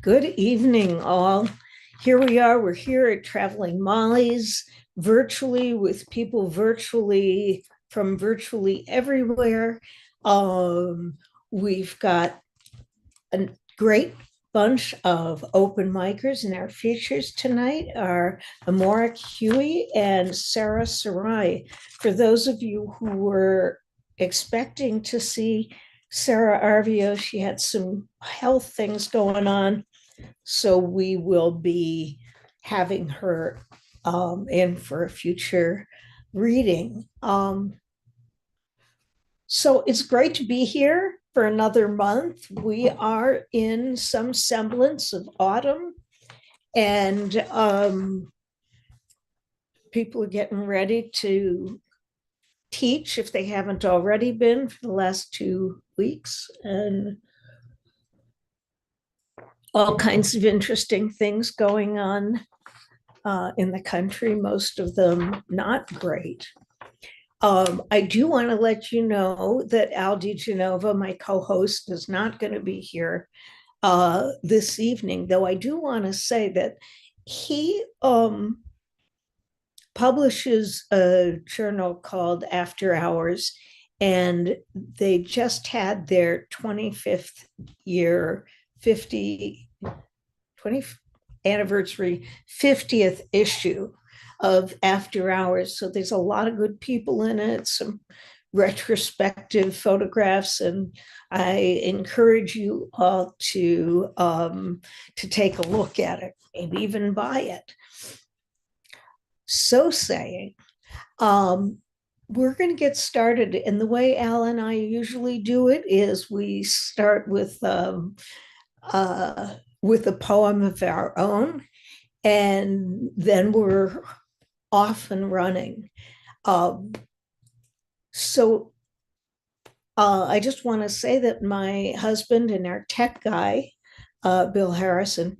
Good evening, all. Here we are. We're here at Traveling Molly's virtually with people virtually from virtually everywhere. Um, we've got a great bunch of open micers, and our features tonight are Amorak Huey and Sarai. For those of you who were expecting to see Sarah Arvio, she had some health things going on, so we will be having her in for a future reading. So it's great to be here for another month. We are in some semblance of autumn, and people are getting ready to teach if they haven't already been for the last 2 weeks, and all kinds of interesting things going on in the country, most of them not great. I do want to let you know that Al DeGenova, my co-host, is not going to be here this evening, though I do want to say that he publishes a journal called After Hours, and they just had their 25th year, 20th anniversary 50th issue of After Hours. So there's a lot of good people in it, some retrospective photographs, and I encourage you all to take a look at it, maybe even buy it. So saying, we're going to get started, and the way Al and I usually do it is we start with a poem of our own, and then we're off and running. So I just want to say that my husband and our tech guy, Bill Harrison,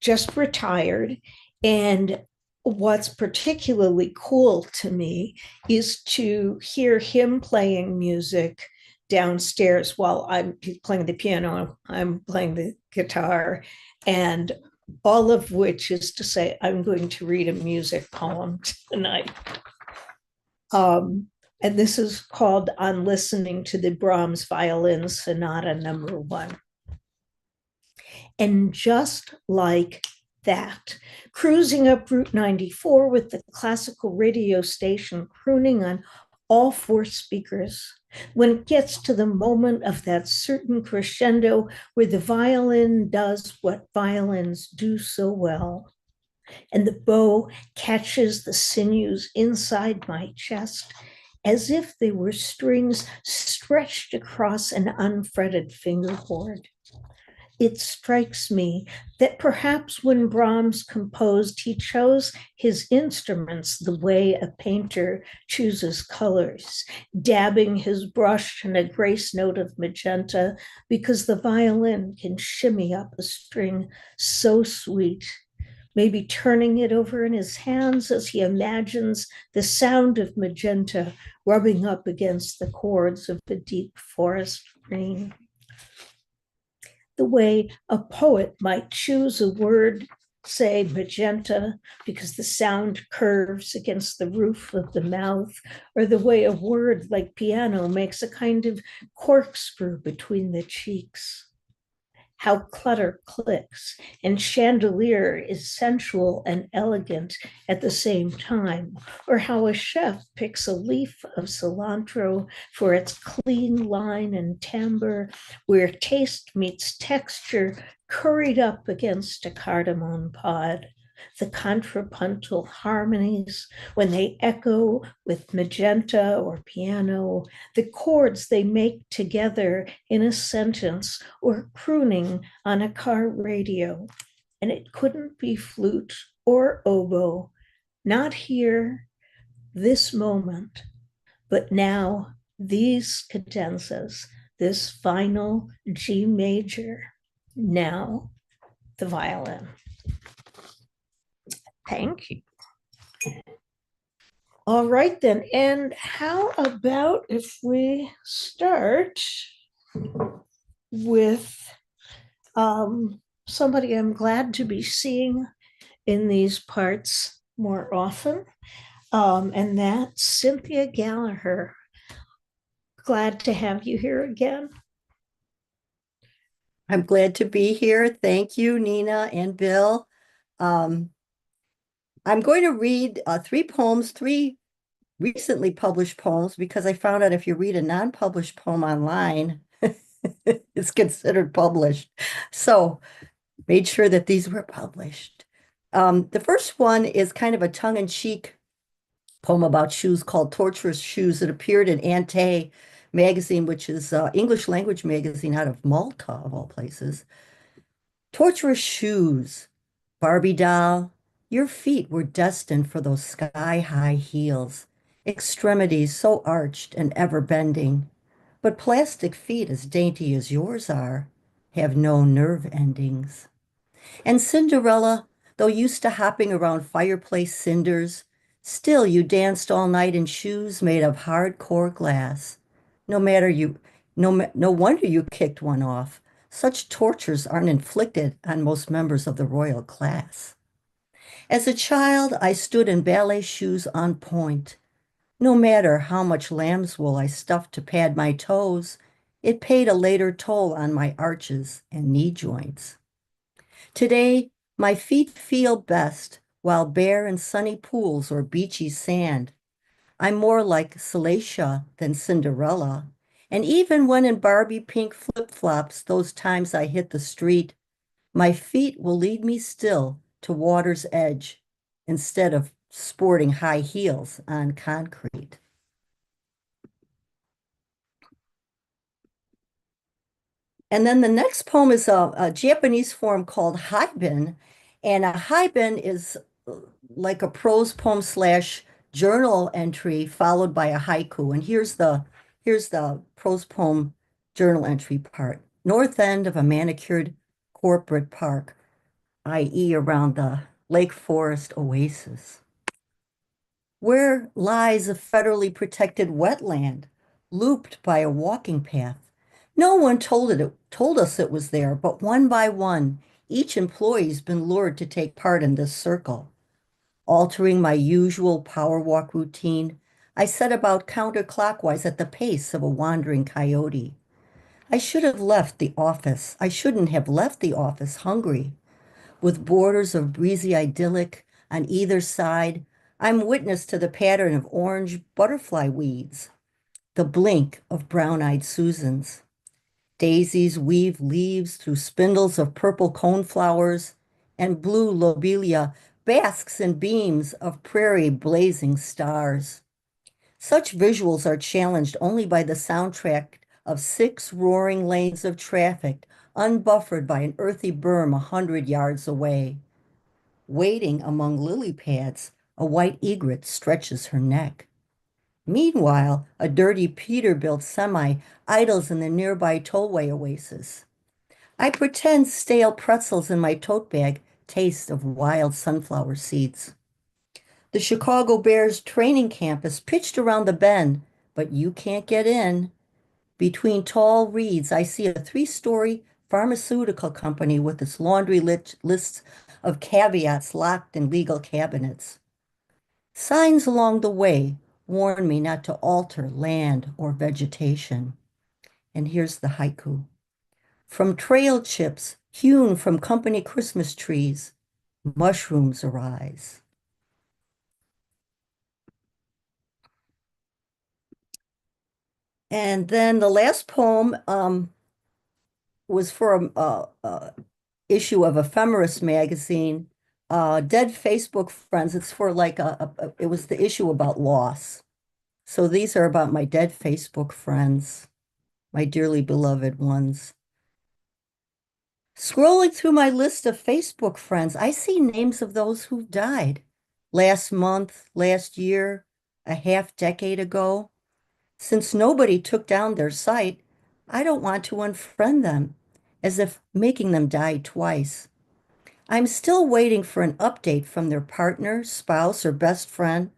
just retired. And what's particularly cool to me is to hear him playing music downstairs while he's playing the piano, I'm playing the guitar, and all of which is to say I'm going to read a music poem tonight. And this is called On Listening to the Brahms Violin Sonata Number 1. And just like that, cruising up Route 94 with the classical radio station crooning on all 4 speakers, when it gets to the moment of that certain crescendo where the violin does what violins do so well, and the bow catches the sinews inside my chest as if they were strings stretched across an unfretted fingerboard. It strikes me that perhaps when Brahms composed, he chose his instruments the way a painter chooses colors, dabbing his brush in a grace note of magenta, because the violin can shimmy up a string so sweet, maybe turning it over in his hands as he imagines the sound of magenta rubbing up against the chords of the deep forest green. The way a poet might choose a word, say magenta, because the sound curves against the roof of the mouth, or the way a word like piano makes a kind of corkscrew between the cheeks. How clutter clicks and chandelier is sensual and elegant at the same time, or how a chef picks a leaf of cilantro for its clean line and timbre, where taste meets texture curried up against a cardamom pod. The contrapuntal harmonies, when they echo with magenta or piano, the chords they make together in a sentence or crooning on a car radio. And it couldn't be flute or oboe, not here, this moment, but now these cadenzas, this final G major, now the violin. Thank you. All right, then. And how about if we start with somebody I'm glad to be seeing in these parts more often. And that's Cynthia Gallagher. Glad to have you here again. I'm glad to be here. Thank you, Nina and Bill. Um, I'm going to read three poems, three recently published poems, because I found out if you read a non-published poem online, it's considered published. So made sure that these were published. The first one is kind of a tongue-in-cheek poem about shoes called Torturous Shoes. It appeared in Ante magazine, which is English language magazine out of Malta, of all places. Torturous shoes, Barbie doll, your feet were destined for those sky-high heels, extremities so arched and ever bending. But plastic feet as dainty as yours are have no nerve endings. And Cinderella, though used to hopping around fireplace cinders, still you danced all night in shoes made of hardcore glass. No matter you, no wonder you kicked one off. Such tortures aren't inflicted on most members of the royal class. As a child, I stood in ballet shoes on point. No matter how much lamb's wool I stuffed to pad my toes, it paid a later toll on my arches and knee joints. Today, my feet feel best while bare in sunny pools or beachy sand. I'm more like Salacia than Cinderella. And even when in Barbie pink flip-flops, those times I hit the street, my feet will lead me still to water's edge instead of sporting high heels on concrete. And then the next poem is a Japanese form called haibin. And a haibin is like a prose poem slash journal entry followed by a haiku. And here's the prose poem journal entry part. North end of a manicured corporate park, i.e., around the Lake Forest Oasis. Where lies a federally protected wetland, looped by a walking path? No one told us it was there, but one by one, each employee's been lured to take part in this circle. Altering my usual power walk routine, I set about counterclockwise at the pace of a wandering coyote. I should have left the office. I shouldn't have left the office hungry. With borders of breezy idyllic on either side, I'm witness to the pattern of orange butterfly weeds, the blink of brown-eyed Susans. Daisies weave leaves through spindles of purple coneflowers, and blue lobelia basks in beams of prairie blazing stars. Such visuals are challenged only by the soundtrack of six roaring lanes of traffic, unbuffered by an earthy berm 100 yards away. Waiting among lily pads, a white egret stretches her neck. Meanwhile, a dirty Peterbilt semi idles in the nearby tollway oasis. I pretend stale pretzels in my tote bag taste of wild sunflower seeds. The Chicago Bears training camp is pitched around the bend, but you can't get in. Between tall reeds, I see a three-story pharmaceutical company with its laundry lists of caveats locked in legal cabinets. Signs along the way warn me not to alter land or vegetation. And here's the haiku. From trail chips hewn from company Christmas trees, mushrooms arise. And then the last poem was for a issue of Ephemeris magazine, Dead Facebook Friends. It's for like it was the issue about loss. So these are about my dead Facebook friends, my dearly beloved ones. Scrolling through my list of Facebook friends, I see names of those who've died last month, last year, a half decade ago. Since nobody took down their site, I don't want to unfriend them, as if making them die twice. I'm still waiting for an update from their partner, spouse, or best friend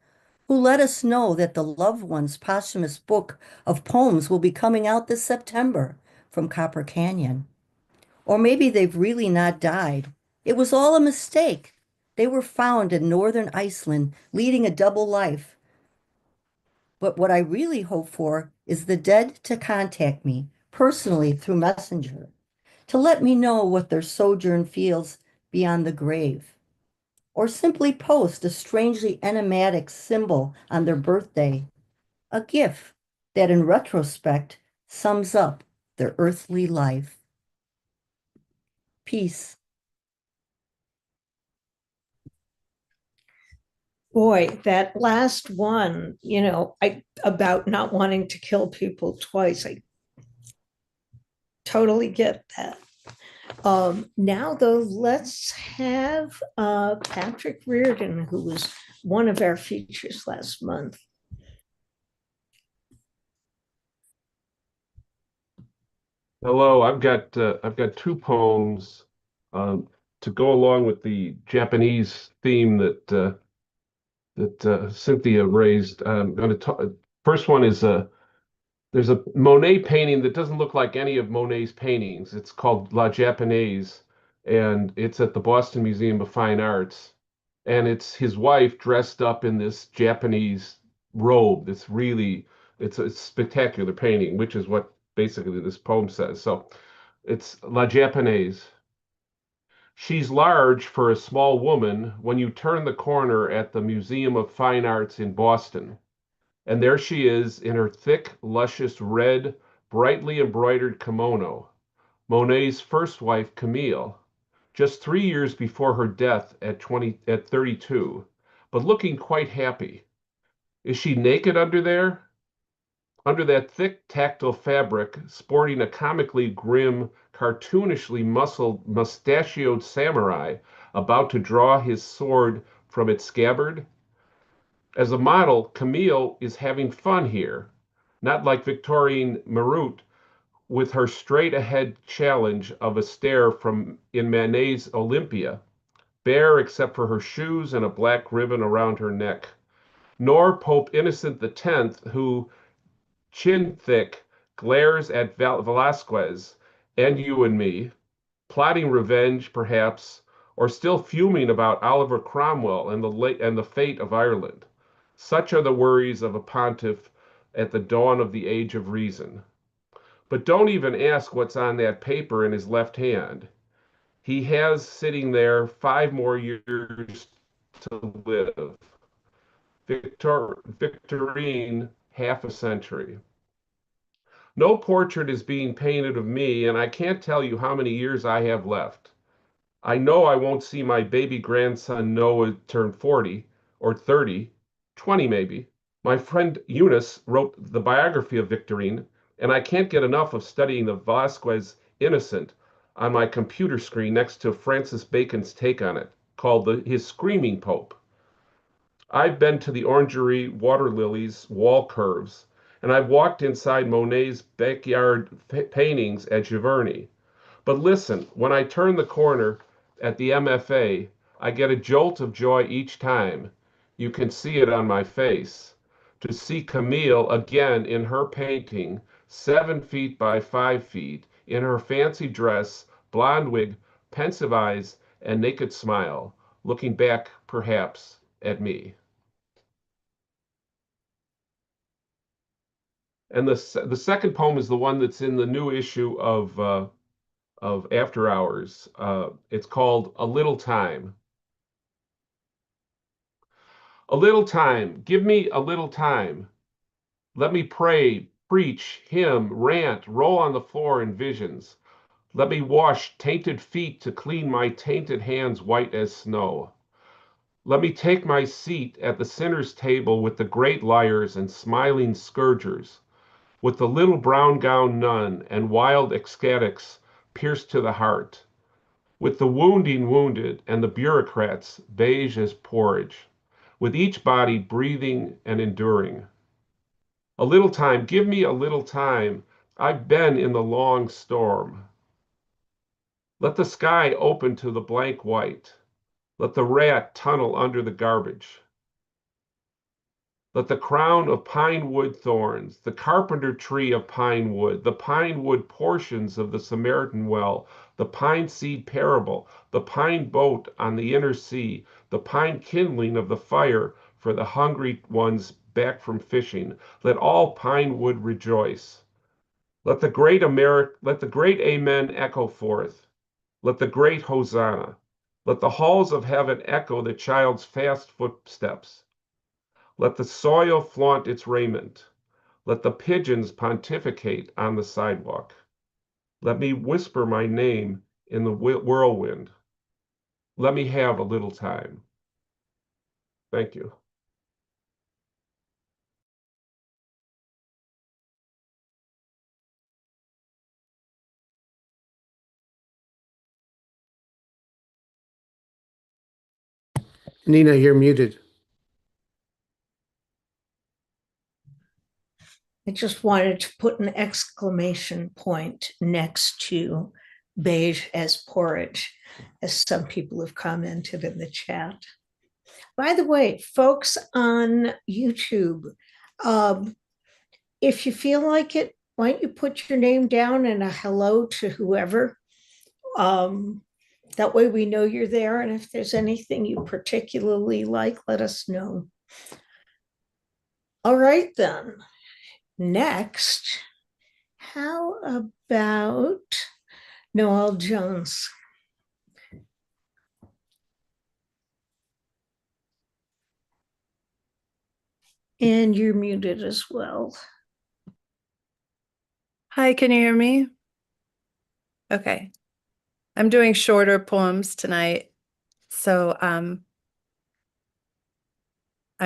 who let us know that the loved one's posthumous book of poems will be coming out this September from Copper Canyon. Or maybe they've really not died. It was all a mistake. They were found in northern Iceland, leading a double life. But what I really hope for is the dead to contact me personally through Messenger, to let me know what their sojourn feels beyond the grave, or simply post a strangely enigmatic symbol on their birthday, a gift that in retrospect sums up their earthly life. Peace. Boy, that last one, I about not wanting to kill people twice. I totally get that. Now, though, let's have Patrick Reardon, who was one of our features last month. Hello, I've got two poems um, to go along with the Japanese theme that Cynthia raised. I'm going to talk. First one is there's a Monet painting that doesn't look like any of Monet's paintings. It's called La Japonaise, and it's at the Boston Museum of Fine Arts. And it's his wife dressed up in this Japanese robe. It's a spectacular painting, which is what basically this poem says. So it's La Japonaise. She's large for a small woman when you turn the corner at the Museum of Fine Arts in Boston. And there she is in her thick, luscious red, brightly embroidered kimono, Monet's first wife, Camille, just 3 years before her death at 32, but looking quite happy. Is she naked under there? Under that thick, tactile fabric, sporting a comically grim, cartoonishly muscled, mustachioed samurai about to draw his sword from its scabbard? As a model, Camille is having fun here, not like Victorine Meurot with her straight ahead challenge of a stare from in Manet's Olympia, bare except for her shoes and a black ribbon around her neck. Nor Pope Innocent X, who, chin thick, glares at Velasquez and you and me, plotting revenge, perhaps, or still fuming about Oliver Cromwell and the fate of Ireland. Such are the worries of a pontiff at the dawn of the age of reason. But don't even ask what's on that paper in his left hand. He has sitting there 5 more years to live. Victorine, half a century. No portrait is being painted of me, and I can't tell you how many years I have left. I know I won't see my baby grandson Noah turn 40 or 30, 20 maybe. My friend Eunice wrote the biography of Victorine, and I can't get enough of studying the Velasquez Innocent on my computer screen next to Francis Bacon's take on it, called his Screaming Pope. I've been to the Orangery Water Lilies wall curves, and I've walked inside Monet's backyard paintings at Giverny. But listen, when I turn the corner at the MFA, I get a jolt of joy each time. You can see it on my face. To see Camille again in her painting, 7 feet by 5 feet, in her fancy dress, blonde wig, pensive eyes, and naked smile, looking back, perhaps, at me. And the second poem is the one that's in the new issue of After Hours. It's called A Little Time. A little time. Give me a little time. Let me pray, preach, hymn, rant, roll on the floor in visions. Let me wash tainted feet to clean my tainted hands white as snow. Let me take my seat at the sinner's table with the great liars and smiling scourgers, with the little brown gown nun and wild ecstatics pierced to the heart, with the wounding wounded and the bureaucrats beige as porridge, with each body breathing and enduring. A little time, give me a little time. I've been in the long storm. Let the sky open to the blank white. Let the rat tunnel under the garbage. Let the crown of pine wood thorns, the carpenter tree of pine wood, the pine wood portions of the Samaritan well, the pine seed parable, the pine boat on the inner sea, the pine kindling of the fire for the hungry ones back from fishing. Let all pine wood rejoice. Let the great Amen echo forth. Let the great Hosanna. Let the halls of heaven echo the child's fast footsteps. Let the soil flaunt its raiment. Let the pigeons pontificate on the sidewalk. Let me whisper my name in the whirlwind. Let me have a little time. Thank you. Nina, you're muted. I just wanted to put an exclamation point next to beige as porridge, as some people have commented in the chat. By the way, folks on YouTube, if you feel like it, why don't you put your name down and a hello to whoever? That way we know you're there. And if there's anything you particularly like, let us know. All right, then. Next, how about Noel Jones? And you're muted as well. Hi, can you hear me? Okay. I'm doing shorter poems tonight, so I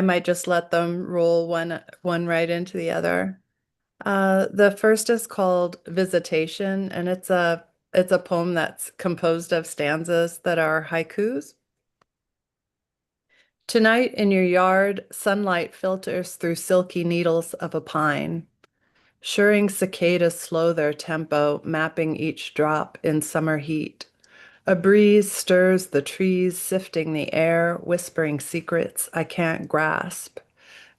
might just let them roll one right into the other. The first is called Visitation, and it's a poem that's composed of stanzas that are haikus. Tonight in your yard, sunlight filters through silky needles of a pine. Shirring cicadas slow their tempo, mapping each drop in summer heat. A breeze stirs the trees, sifting the air, whispering secrets I can't grasp.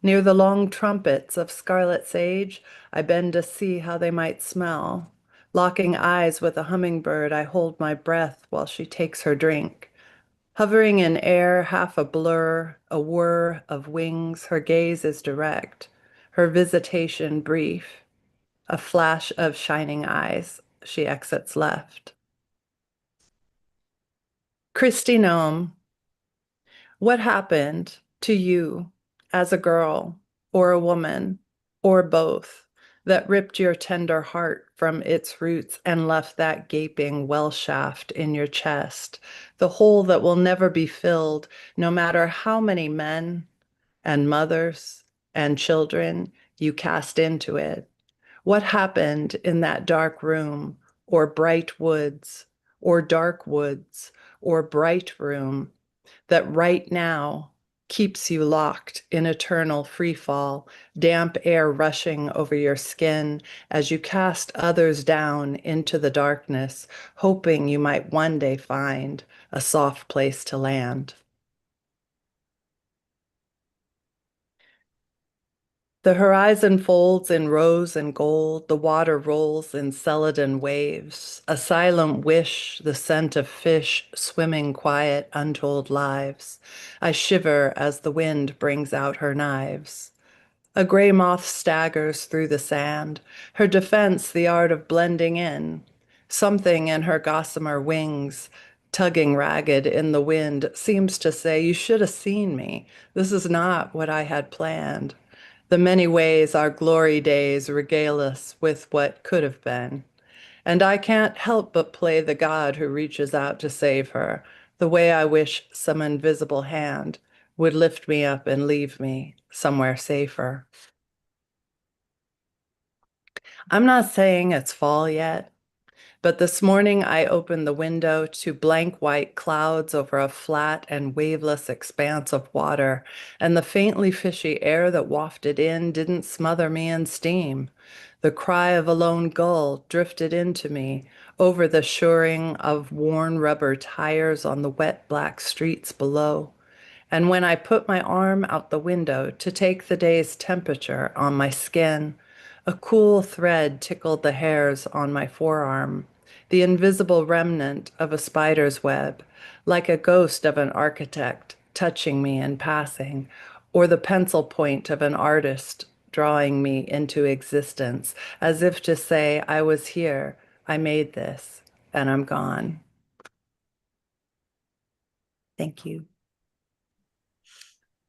Near the long trumpets of scarlet sage, I bend to see how they might smell. Locking eyes with a hummingbird, I hold my breath while she takes her drink. Hovering in air, half a blur, a whir of wings, her gaze is direct, her visitation brief. A flash of shining eyes, she exits left. Christy Nome, what happened to you as a girl or a woman or both that ripped your tender heart from its roots and left that gaping well shaft in your chest, the hole that will never be filled no matter how many men and mothers and children you cast into it? What happened in that dark room or bright woods or dark woods or bright room that right now keeps you locked in eternal freefall, damp air rushing over your skin as you cast others down into the darkness, hoping you might one day find a soft place to land? The horizon folds in rose and gold, the water rolls in celadon waves, a silent wish, the scent of fish swimming quiet, untold lives. I shiver as the wind brings out her knives. A gray moth staggers through the sand, her defense the art of blending in. Something in her gossamer wings, tugging ragged in the wind, seems to say, "You should have seen me. This is not what I had planned." The many ways our glory days regale us with what could have been. And I can't help but play the God who reaches out to save her, the way I wish some invisible hand would lift me up and leave me somewhere safer. I'm not saying it's fall yet, but this morning I opened the window to blank white clouds over a flat and waveless expanse of water, and the faintly fishy air that wafted in didn't smother me in steam. The cry of a lone gull drifted into me over the shirring of worn rubber tires on the wet black streets below, And when I put my arm out the window to take the day's temperature on my skin, a cool thread tickled the hairs on my forearm, the invisible remnant of a spider's web, like a ghost of an architect touching me in passing, or the pencil point of an artist drawing me into existence, as if to say, I was here, I made this, and I'm gone. Thank you.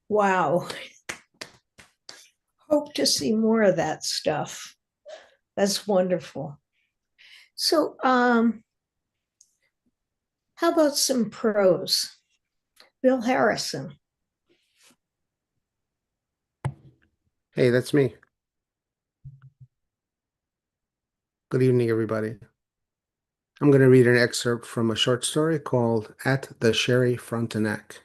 Wow. Hope to see more of that stuff. That's wonderful. So, how about some prose? Bill Harrison. Hey, that's me. Good evening, everybody. I'm going to read an excerpt from a short story called At the Sherry Frontenac.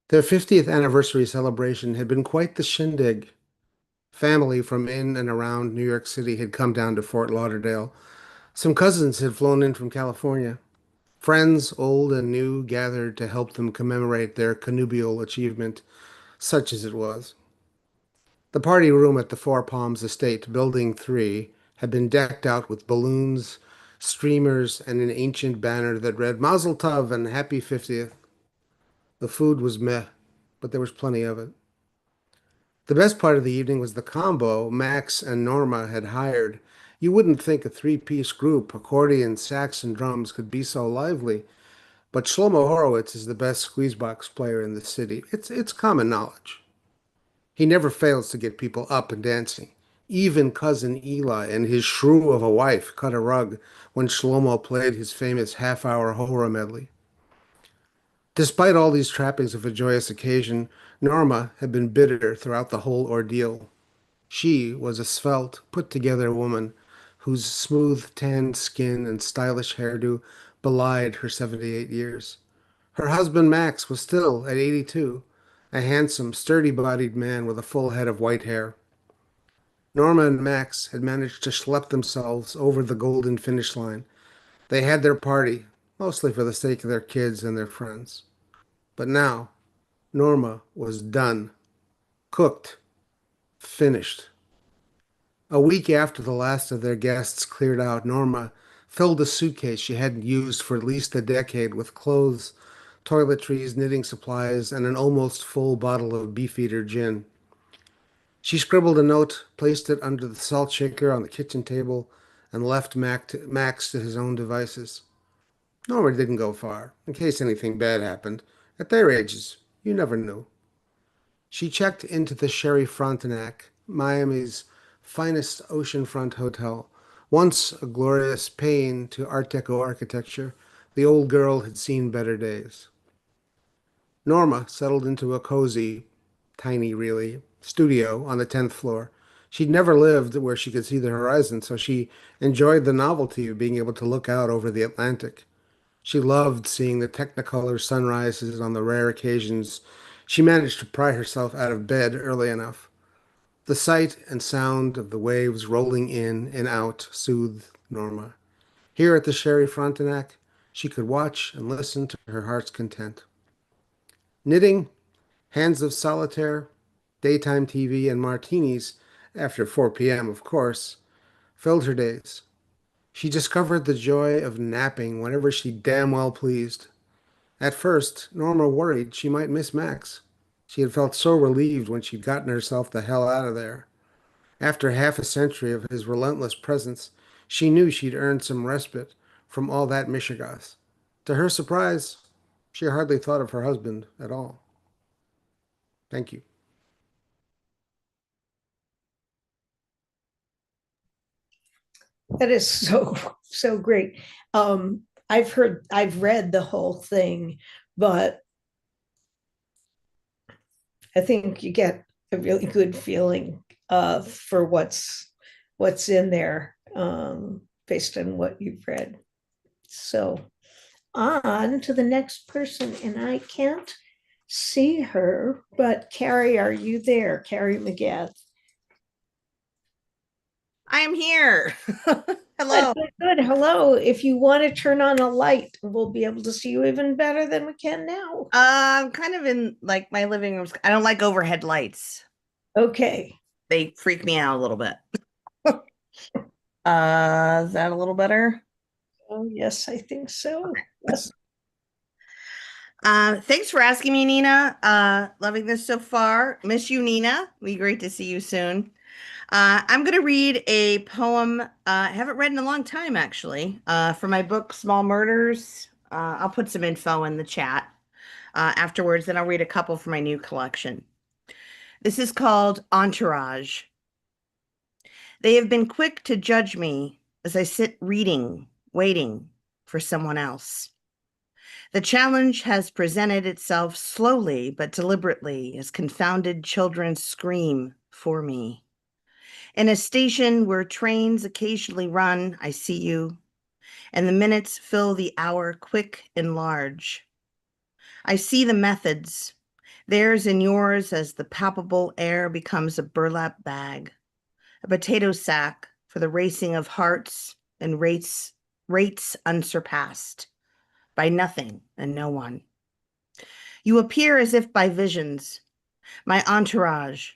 Their 50th anniversary celebration had been quite the shindig. Family from in and around New York City had come down to Fort Lauderdale. Some cousins had flown in from California. Friends, old and new, gathered to help them commemorate their connubial achievement, such as it was. The party room at the Four Palms Estate, Building 3, had been decked out with balloons, streamers, and an ancient banner that read Mazel Tov and Happy 50th. The food was meh, but there was plenty of it. The best part of the evening was the combo Max and Norma had hired. You wouldn't think a three-piece group, accordion, sax, and drums, could be so lively, but Shlomo Horowitz is the best squeezebox player in the city. It's common knowledge. He never fails to get people up and dancing. Even cousin Eli and his shrew of a wife cut a rug when Shlomo played his famous half-hour horror medley. Despite all these trappings of a joyous occasion, Norma had been bitter throughout the whole ordeal. She was a svelte, put-together woman whose smooth, tanned skin and stylish hairdo belied her 78 years. Her husband Max was still, at 82, a handsome, sturdy-bodied man with a full head of white hair. Norma and Max had managed to schlep themselves over the golden finish line. They had their party, mostly for the sake of their kids and their friends. But now, Norma was done, cooked, finished. A week after the last of their guests cleared out, Norma filled a suitcase she hadn't used for at least a decade with clothes, toiletries, knitting supplies, and an almost full bottle of Beefeater gin. She scribbled a note, placed it under the salt shaker on the kitchen table, and left Max to his own devices. Norma didn't go far, in case anything bad happened. At their ages, you never knew. She checked into the Sherry Frontenac, Miami's finest oceanfront hotel. Once a glorious pain to Art Deco architecture, the old girl had seen better days. Norma settled into a cozy, tiny really, studio on the 10th floor. She'd never lived where she could see the horizon, so she enjoyed the novelty of being able to look out over the Atlantic. She loved seeing the technicolor sunrises on the rare occasions she managed to pry herself out of bed early enough. The sight and sound of the waves rolling in and out soothed Norma. Here at the Sherry Frontenac, she could watch and listen to her heart's content. Knitting, hands of solitaire, daytime TV, and martinis, after 4 p.m., of course, filled her days. She discovered the joy of napping whenever she damn well pleased. At first, Norma worried she might miss Max. She had felt so relieved when she'd gotten herself the hell out of there. After half a century of his relentless presence, she knew she'd earned some respite from all that mishigas. To her surprise, she hardly thought of her husband at all. Thank you. That is so great. I've read the whole thing, but I think you get a really good feeling for what's in there based on what you've read. So on to the next person, and I can't see her, but Carrie, are you there? Carrie McGath. I am here. Hello. Good. Hello. If you want to turn on a light, we'll be able to see you even better than we can now. I'm kind of in like my living room. I don't like overhead lights. Okay. They freak me out a little bit. Is that a little better? Oh, yes, I think so. Yes. Thanks for asking me, Nina. Loving this so far. Miss you, Nina. Be great to see you soon. I'm going to read a poem I haven't read in a long time, actually, for my book, Small Murders. I'll put some info in the chat afterwards, then I'll read a couple from my new collection. This is called Entourage. They have been quick to judge me as I sit reading, waiting for someone else. The challenge has presented itself slowly but deliberately as confounded children scream for me. In a station where trains occasionally run, I see you, and the minutes fill the hour quick and large. I see the methods, theirs and yours, as the palpable air becomes a burlap bag, a potato sack for the racing of hearts and rates unsurpassed by nothing and no one. You appear as if by visions, my entourage,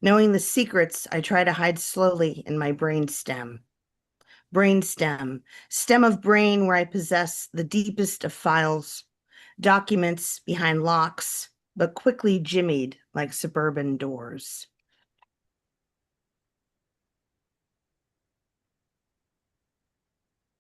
knowing the secrets I try to hide slowly in my brainstem. Brainstem, stem of brain where I possess the deepest of files, documents behind locks, but quickly jimmied like suburban doors.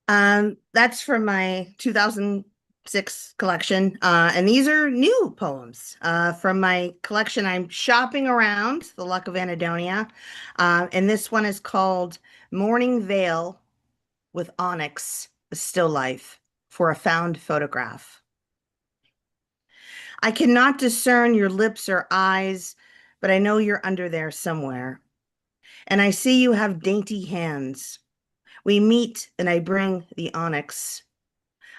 That's from my 2006 collection. And these are new poems from my collection. I'm shopping around the Luck of Anhedonia. And this one is called Morning Veil with Onyx, a Still Life for a Found Photograph. I cannot discern your lips or eyes, but I know you're under there somewhere. And I see you have dainty hands. We meet and I bring the onyx.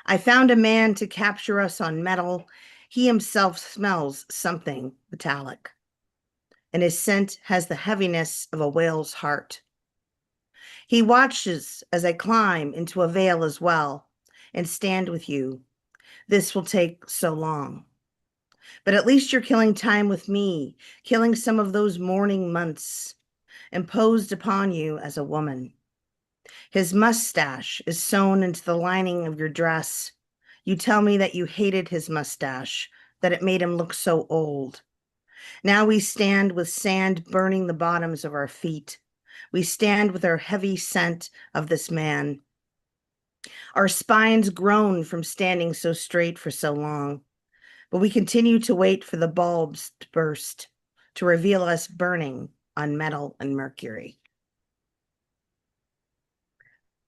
I found a man to capture us on metal. He himself smells something metallic, and his scent has the heaviness of a whale's heart. He watches as I climb into a veil as well and stand with you. This will take so long. But at least you're killing time with me, killing some of those morning months imposed upon you as a woman. His mustache is sewn into the lining of your dress. You tell me that you hated his mustache, that it made him look so old. Now we stand with sand burning the bottoms of our feet. We stand with our heavy scent of this man. Our spines groan from standing so straight for so long, but we continue to wait for the bulbs to burst, to reveal us burning on metal and mercury.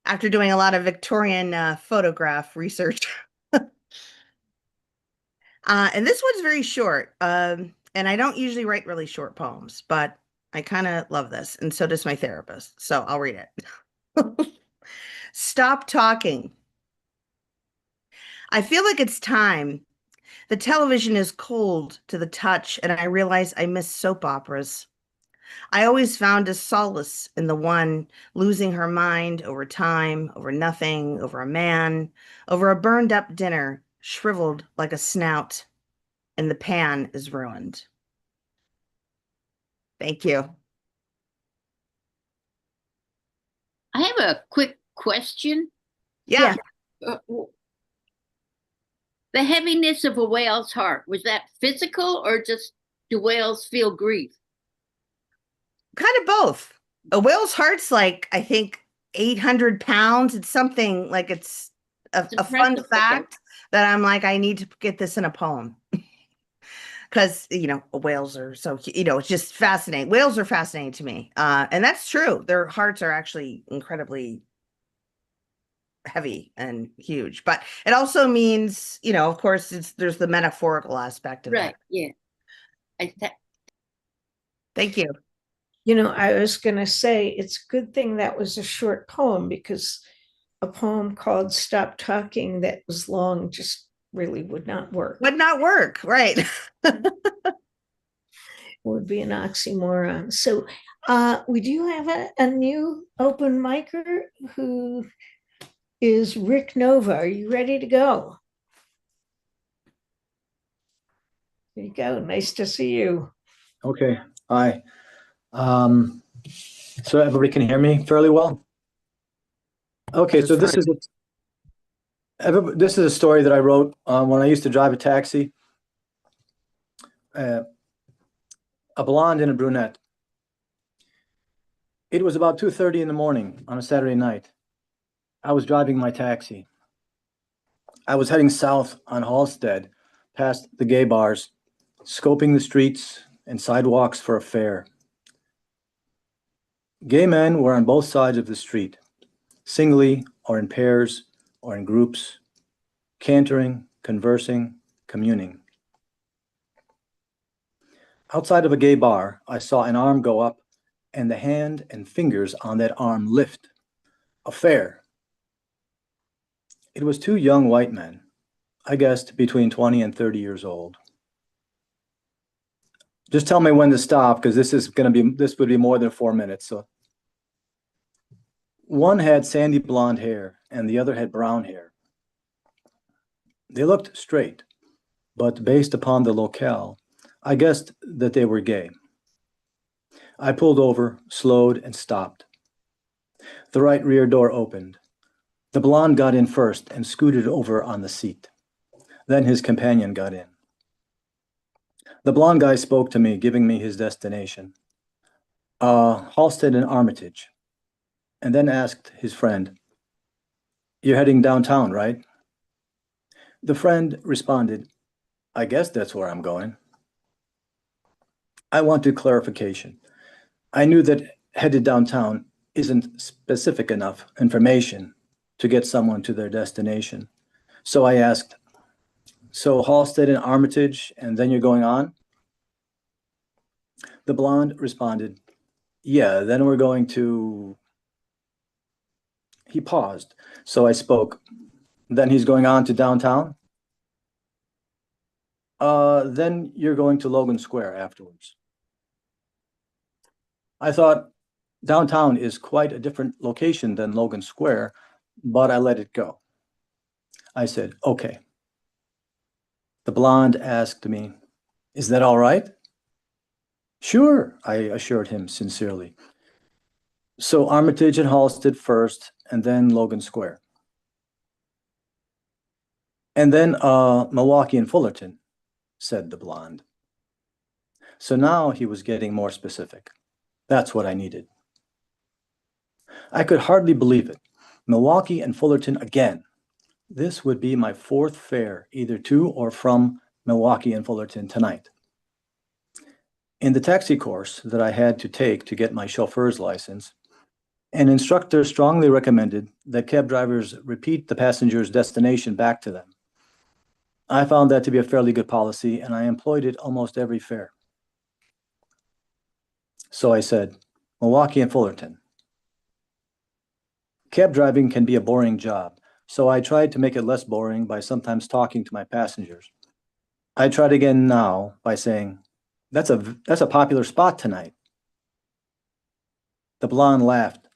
After doing a lot of Victorian photograph research. And this one's very short. And I don't usually write really short poems, but I kind of love this. And so does my therapist. So I'll read it. Stop talking. I feel like it's time. The television is cold to the touch, and I realize I miss soap operas. I always found a solace in the one losing her mind over time, over nothing, over a man, over a burned up dinner, shriveled like a snout, and the pan is ruined. Thank you. I have a quick question. Yeah. The heaviness of a whale's heart, was that physical or just do whales feel grief? Kind of both. A whale's heart's like, I think, 800 pounds. It's something like it's a fun fact that I'm like, I need to get this in a poem. Because, whales are so, it's just fascinating. Whales are fascinating to me. And that's true. Their hearts are actually incredibly heavy and huge. But it also means, of course, there's the metaphorical aspect of Right. that. Yeah. Thank you. I was going to say it's a good thing that was a short poem, because a poem called Stop Talking that was long just really would not work. Would not work, right. would be an oxymoron. So we do have a new open micer who is Rick Nova. Are you ready to go? There you go. Nice to see you. Okay. Hi. So everybody can hear me fairly well? Okay, so this is a story that I wrote when I used to drive a taxi. A blonde and a brunette. It was about 2:30 in the morning on a Saturday night. I was driving my taxi. I was heading south on Halsted, past the gay bars, scoping the streets and sidewalks for a fare. Gay men were on both sides of the street, singly or in pairs or in groups, cantering, conversing, communing. Outside of a gay bar, I saw an arm go up and the hand and fingers on that arm lift. A fare. It was two young white men, I guessed between 20 and 30 years old. Just tell me when to stop, because this would be more than 4 minutes. So one had sandy blonde hair and the other had brown hair. They looked straight, but based upon the locale, I guessed that they were gay. I pulled over, slowed, and stopped. The right rear door opened. The blonde got in first and scooted over on the seat. Then his companion got in. The blonde guy spoke to me, giving me his destination. Halsted and Armitage. And then asked his friend, "You're heading downtown, right?" The friend responded, "I guess that's where I'm going." I wanted clarification. I knew that headed downtown isn't specific enough information to get someone to their destination. So I asked, "So Halsted and Armitage, and then you're going on?" The blonde responded, "Yeah, then we're going to..." He paused, so I spoke. "Then he's going on to downtown?" Then you're going to Logan Square afterwards." I thought downtown is quite a different location than Logan Square, but I let it go. I said, "Okay." The blonde asked me, "Is that all right?" "Sure," I assured him sincerely. So Armitage and Halsted first, and then Logan Square. "And then Milwaukee and Fullerton," said the blonde. So now he was getting more specific. That's what I needed. I could hardly believe it. Milwaukee and Fullerton again. This would be my fourth fare, either to or from Milwaukee and Fullerton tonight. In the taxi course that I had to take to get my chauffeur's license, an instructor strongly recommended that cab drivers repeat the passenger's destination back to them. I found that to be a fairly good policy, and I employed it almost every fare. So I said, "Milwaukee and Fullerton." Cab driving can be a boring job, so I tried to make it less boring by sometimes talking to my passengers. I tried again now by saying, that's a popular spot tonight." The blonde laughed,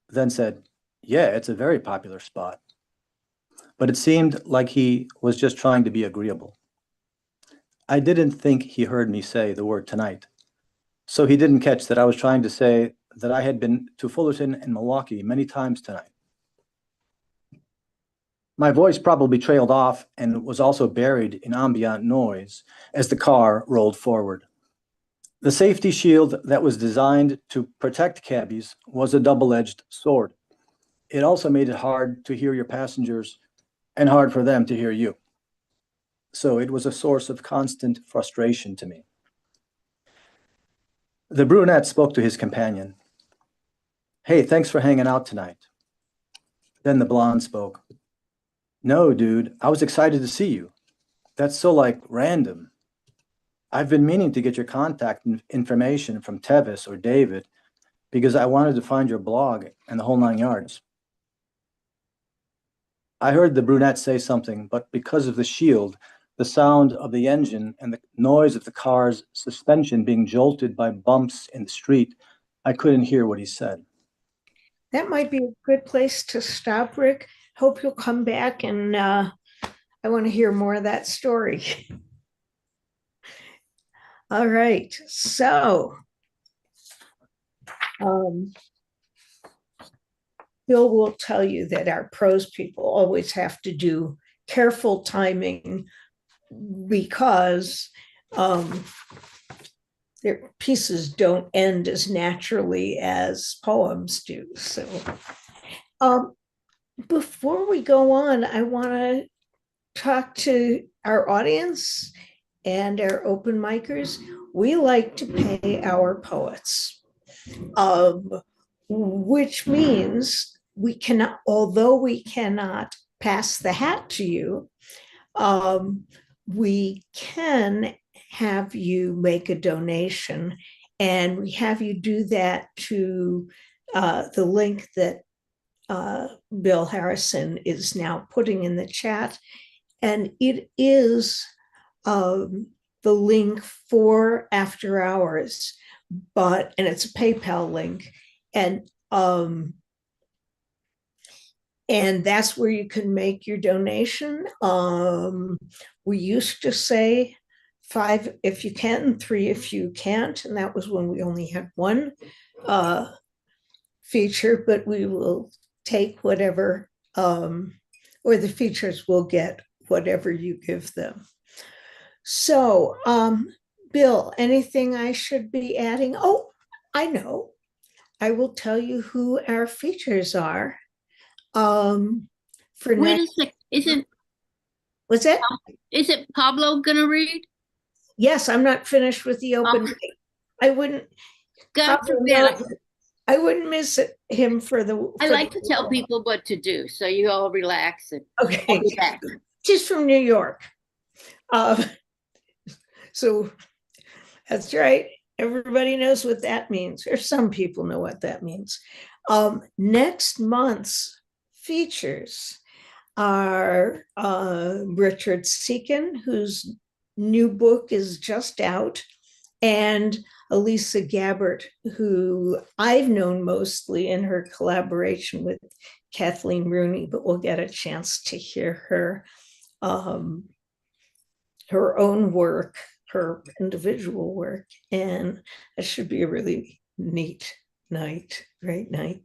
then said, "Yeah, it's a very popular spot." But it seemed like he was just trying to be agreeable. I didn't think he heard me say the word tonight, so he didn't catch that I was trying to say that I had been to Fullerton and Milwaukee many times tonight. My voice probably trailed off and was also buried in ambient noise as the car rolled forward. The safety shield that was designed to protect cabbies was a double-edged sword. It also made it hard to hear your passengers and hard for them to hear you. So it was a source of constant frustration to me. The brunette spoke to his companion. "Hey, thanks for hanging out tonight." Then the blonde spoke. "No, dude, I was excited to see you. That's so random. I've been meaning to get your contact information from Tevis or David because I wanted to find your blog and the whole 9 yards." I heard the brunette say something, but because of the shield, the sound of the engine and the noise of the car's suspension being jolted by bumps in the street, I couldn't hear what he said. That might be a good place to stop, Rick. Hope you'll come back, and I want to hear more of that story. All right, so Bill will tell you that our prose people always have to do careful timing because their pieces don't end as naturally as poems do. So before we go on, I want to talk to our audience and our open micers. We like to pay our poets, which means we cannot, although we cannot pass the hat to you, we can have you make a donation, and we have you do that to the link that Bill Harrison is now putting in the chat. And it is the link for After Hours, and it's a PayPal link. And that's where you can make your donation. We used to say 5 if you can, 3 if you can't, and that was when we only had one feature, but we will take whatever, or the features will get whatever you give them. So, Bill, anything I should be adding? Oh, I know. I will tell you who our features are. For Wait next, a sec. was it? Is it Pablo gonna read? Yes, I'm not finished with the open mic. I wouldn't. God No, forbid. I wouldn't miss him for the. I like to tell people what to do, so you all relax and Okay. I'll be back. She's from New York. So that's right. Everybody knows what that means, or some people know what that means. Next month's features are Richard Seekin, whose new book is just out, and Elisa Gabbert, who I've known mostly in her collaboration with Kathleen Rooney, but we'll get a chance to hear her own work, her individual work, and that should be a really neat night, great night.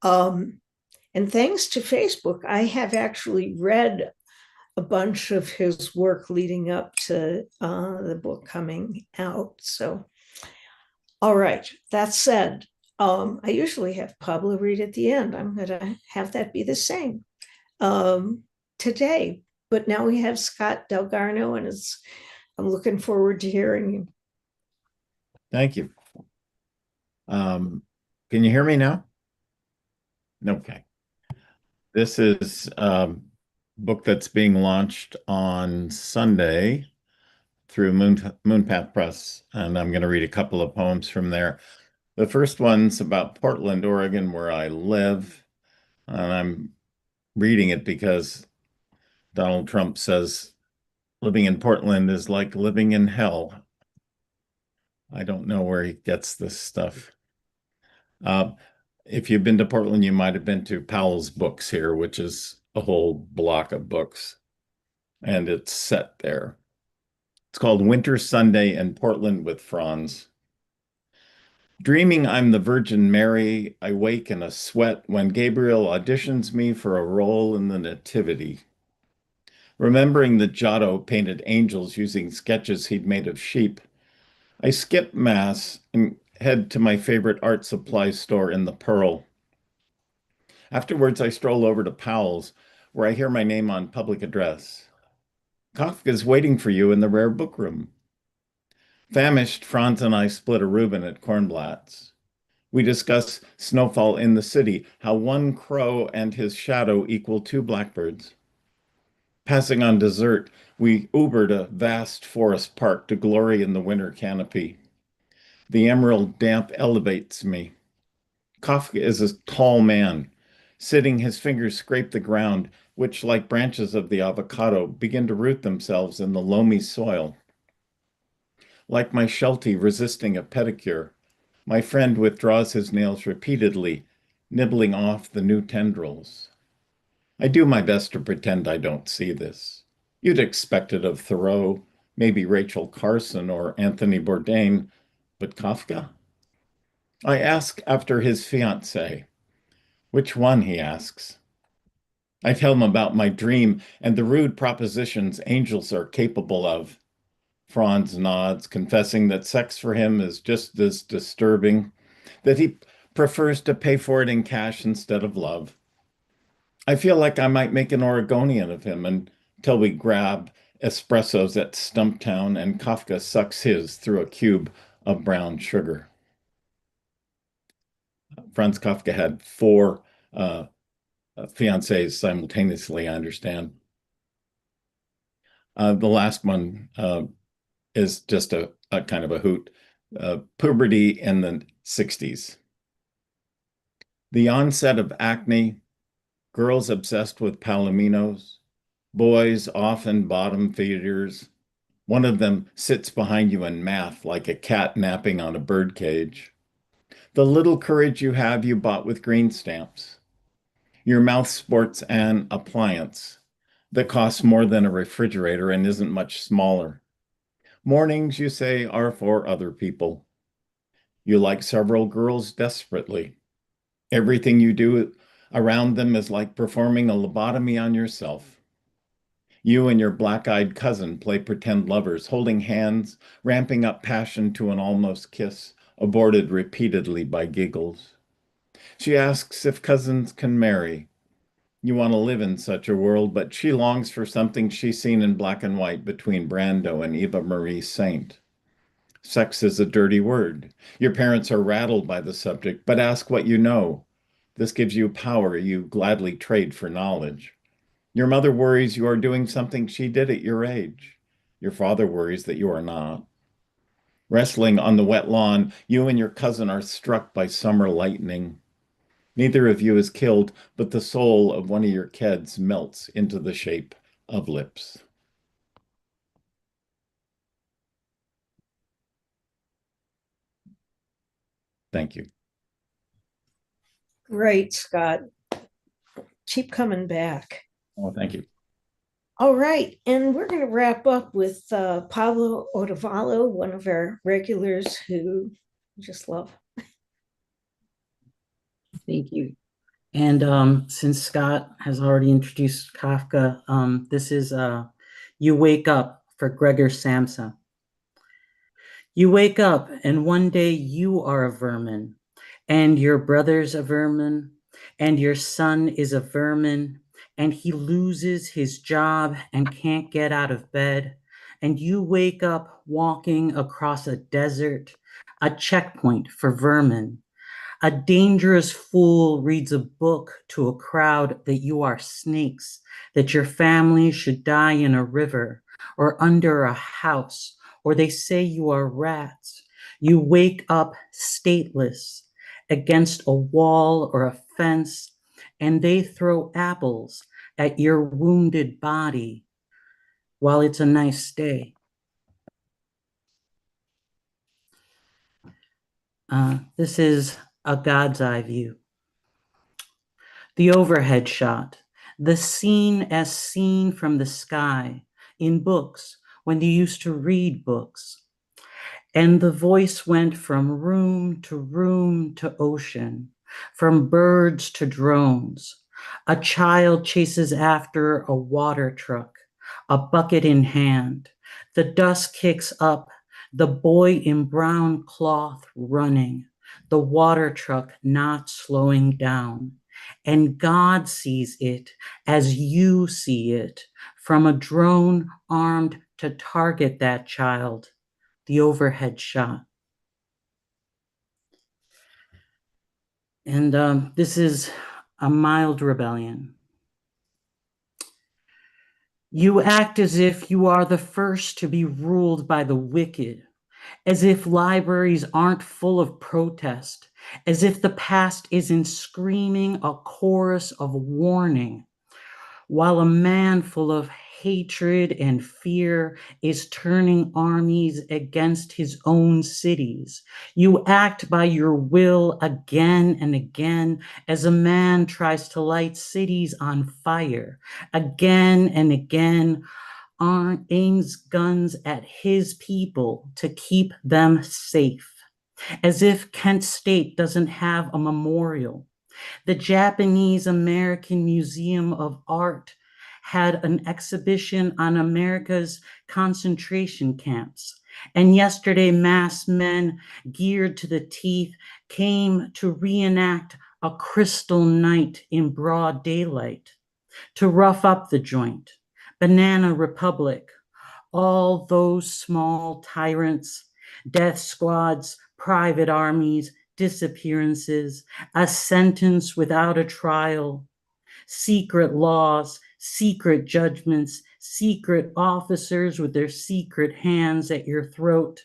And thanks to Facebook, I have actually read a bunch of his work leading up to the book coming out. So, all right, that said, I usually have Pablo read at the end. I'm going to have that be the same today. But now we have Scott Delgarno, and I'm looking forward to hearing you. Thank you. Can you hear me now? Okay. This is a book that's being launched on Sunday through Moonpath Press, and I'm going to read a couple of poems from there. The first one's about Portland, Oregon, where I live, and I'm reading it because Donald Trump says living in Portland is like living in hell. I don't know where he gets this stuff. If you've been to Portland, you might have been to Powell's Books here, which is a whole block of books, and it's set there. It's called Winter Sunday in Portland with Franz. Dreaming I'm the Virgin Mary, I wake in a sweat when Gabriel auditions me for a role in the Nativity. Remembering that Giotto painted angels using sketches he'd made of sheep, I skip Mass and head to my favorite art supply store in the Pearl. Afterwards, I stroll over to Powell's, where I hear my name on public address. Kafka's waiting for you in the rare book room. Famished, Franz and I split a Reuben at Kornblatt's. We discuss snowfall in the city, how one crow and his shadow equal 2 blackbirds. Passing on dessert, we Ubered a vast forest park to glory in the winter canopy. The emerald damp elevates me. Kafka is a tall man. Sitting, his fingers scrape the ground which, like branches of the avocado, begin to root themselves in the loamy soil. Like my Sheltie resisting a pedicure, my friend withdraws his nails repeatedly, nibbling off the new tendrils. I do my best to pretend I don't see this. You'd expect it of Thoreau, maybe Rachel Carson or Anthony Bourdain, but Kafka? I ask after his fiancée. Which one, he asks. I tell him about my dream and the rude propositions angels are capable of. Franz nods, confessing that sex for him is just as disturbing, that he prefers to pay for it in cash instead of love. I feel like I might make an Oregonian of him until we grab espressos at Stumptown and Kafka sucks his through a cube of brown sugar. Franz Kafka had four fiancées simultaneously, I understand. The last one is just a kind of a hoot. Puberty in the 60s. The onset of acne, girls obsessed with palominos, boys often bottom feeders. One of them sits behind you in math like a cat napping on a birdcage. The little courage you have you bought with green stamps. Your mouth sports an appliance that costs more than a refrigerator and isn't much smaller. Mornings, you say, are for other people. You like several girls desperately. Everything you do around them is like performing a lobotomy on yourself. You and your black-eyed cousin play pretend lovers, holding hands, ramping up passion to an almost kiss, aborted repeatedly by giggles. She asks if cousins can marry. You want to live in such a world, but she longs for something she's seen in black and white between Brando and Eva Marie Saint. Sex is a dirty word. Your parents are rattled by the subject, but ask what you know. This gives you power you gladly trade for knowledge. Your mother worries you are doing something she did at your age. Your father worries that you are not. Wrestling on the wet lawn, you and your cousin are struck by summer lightning. Neither of you is killed, but the soul of one of your kids melts into the shape of lips. Thank you. Great, Scott. Keep coming back. Oh, thank you. All right, and we're going to wrap up with Pablo Otavalo, one of our regulars who I just love. Thank you. And since Scott has already introduced Kafka, this is You Wake Up for Gregor Samsa. You wake up and one day you are a vermin, and your brother's a vermin, and your son is a vermin, and he loses his job and can't get out of bed, and you wake up walking across a desert, a checkpoint for vermin. A dangerous fool reads a book to a crowd that you are snakes, that your family should die in a river or under a house, or they say you are rats. You wake up stateless against a wall or a fence, and they throw apples at your wounded body while it's a nice day. This is a God's eye view. The overhead shot, the scene as seen from the sky in books when you used to read books. And the voice went from room to ocean, from birds to drones. A child chases after a water truck, a bucket in hand. The dust kicks up, the boy in brown cloth running, the water truck not slowing down. And God sees it as you see it, from a drone armed to target that child, the overhead shot. And this is a mild rebellion. You act as if you are the first to be ruled by the wicked, as if libraries aren't full of protest, as if the past isn't screaming a chorus of warning. while a man full of hatred and fear is turning armies against his own cities. You act by your will again and again as a man tries to light cities on fire. Again and again, aims guns at his people to keep them safe, as if Kent State doesn't have a memorial. The Japanese American Museum of Art had an exhibition on America's concentration camps. And yesterday, masked men geared to the teeth came to reenact a crystal night in broad daylight, to rough up the joint. Banana Republic, all those small tyrants, death squads, private armies, disappearances, a sentence without a trial, secret laws, secret judgments, secret officers with their secret hands at your throat.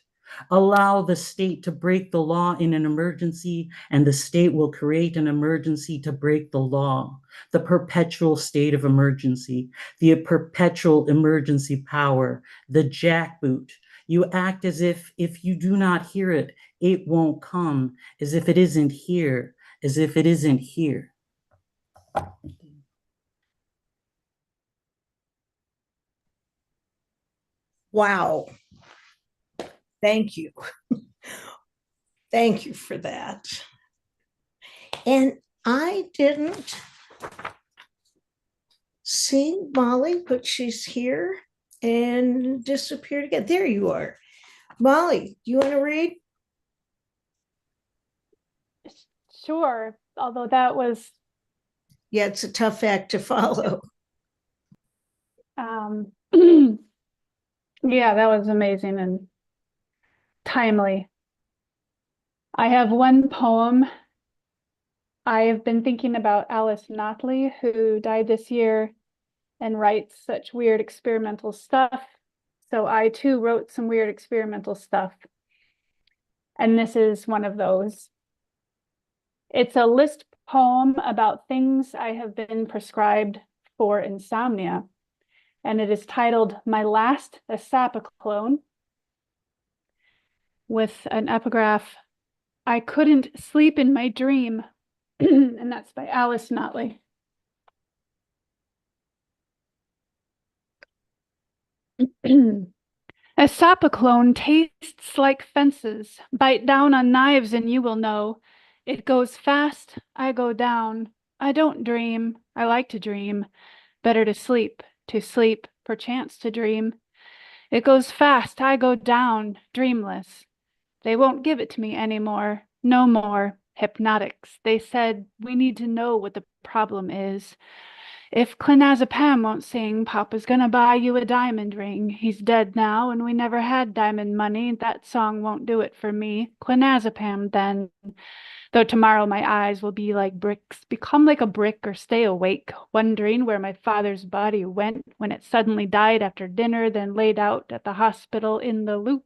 Allow the state to break the law in an emergency, and the state will create an emergency to break the law. The perpetual state of emergency, the perpetual emergency power, the jackboot. You act as if you do not hear it, it won't come, as if it isn't here, as if it isn't here. Wow. Thank you. Thank you for that. And I didn't see Molly, but she's here and disappeared again. There you are. Molly, do you want to read? Sure, although that was Yeah, it's a tough act to follow. Yeah, that was amazing and timely. I have one poem. I have been thinking about Alice Notley, who died this year and writes such weird experimental stuff. So I too wrote some weird experimental stuff. And this is one of those. It's a list poem about things I have been prescribed for insomnia. And it is titled My Last Asapaclone, with an epigraph, I couldn't sleep in my dream. And that's by Alice Notley. Asapaclone tastes like fences. Bite down on knives and you will know. It goes fast, I go down. I don't dream, I like to dream. Better to sleep, perchance to dream. It goes fast, I go down, dreamless. They won't give it to me anymore, no more. Hypnotics. They said, we need to know what the problem is. If clonazepam won't sing, Papa's gonna buy you a diamond ring. He's dead now, and we never had diamond money. That song won't do it for me. Clonazepam, then. Though tomorrow my eyes will be like bricks, become like a brick or stay awake, wondering where my father's body went when it suddenly died after dinner, then laid out at the hospital in the loop.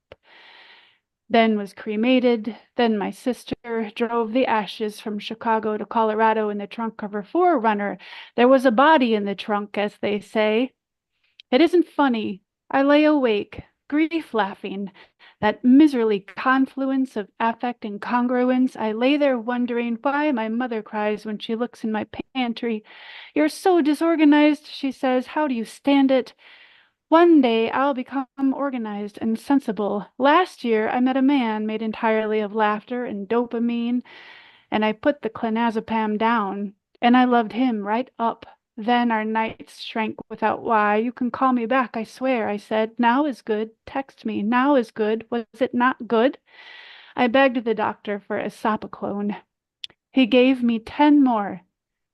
Then was cremated. Then my sister drove the ashes from Chicago to Colorado in the trunk of her 4Runner. There was a body in the trunk, as they say. It isn't funny. I lay awake, grief laughing. That miserly confluence of affect and congruence. I lay there wondering why my mother cries when she looks in my pantry. You're so disorganized, she says. How do you stand it? One day I'll become organized and sensible. Last year I met a man made entirely of laughter and dopamine, and I put the clonazepam down, and I loved him right up. Then our nights shrank without why. You can call me back, I swear, I said. Now is good. Text me. Now is good. Was it not good? I begged the doctor for asapaclone. He gave me 10 more.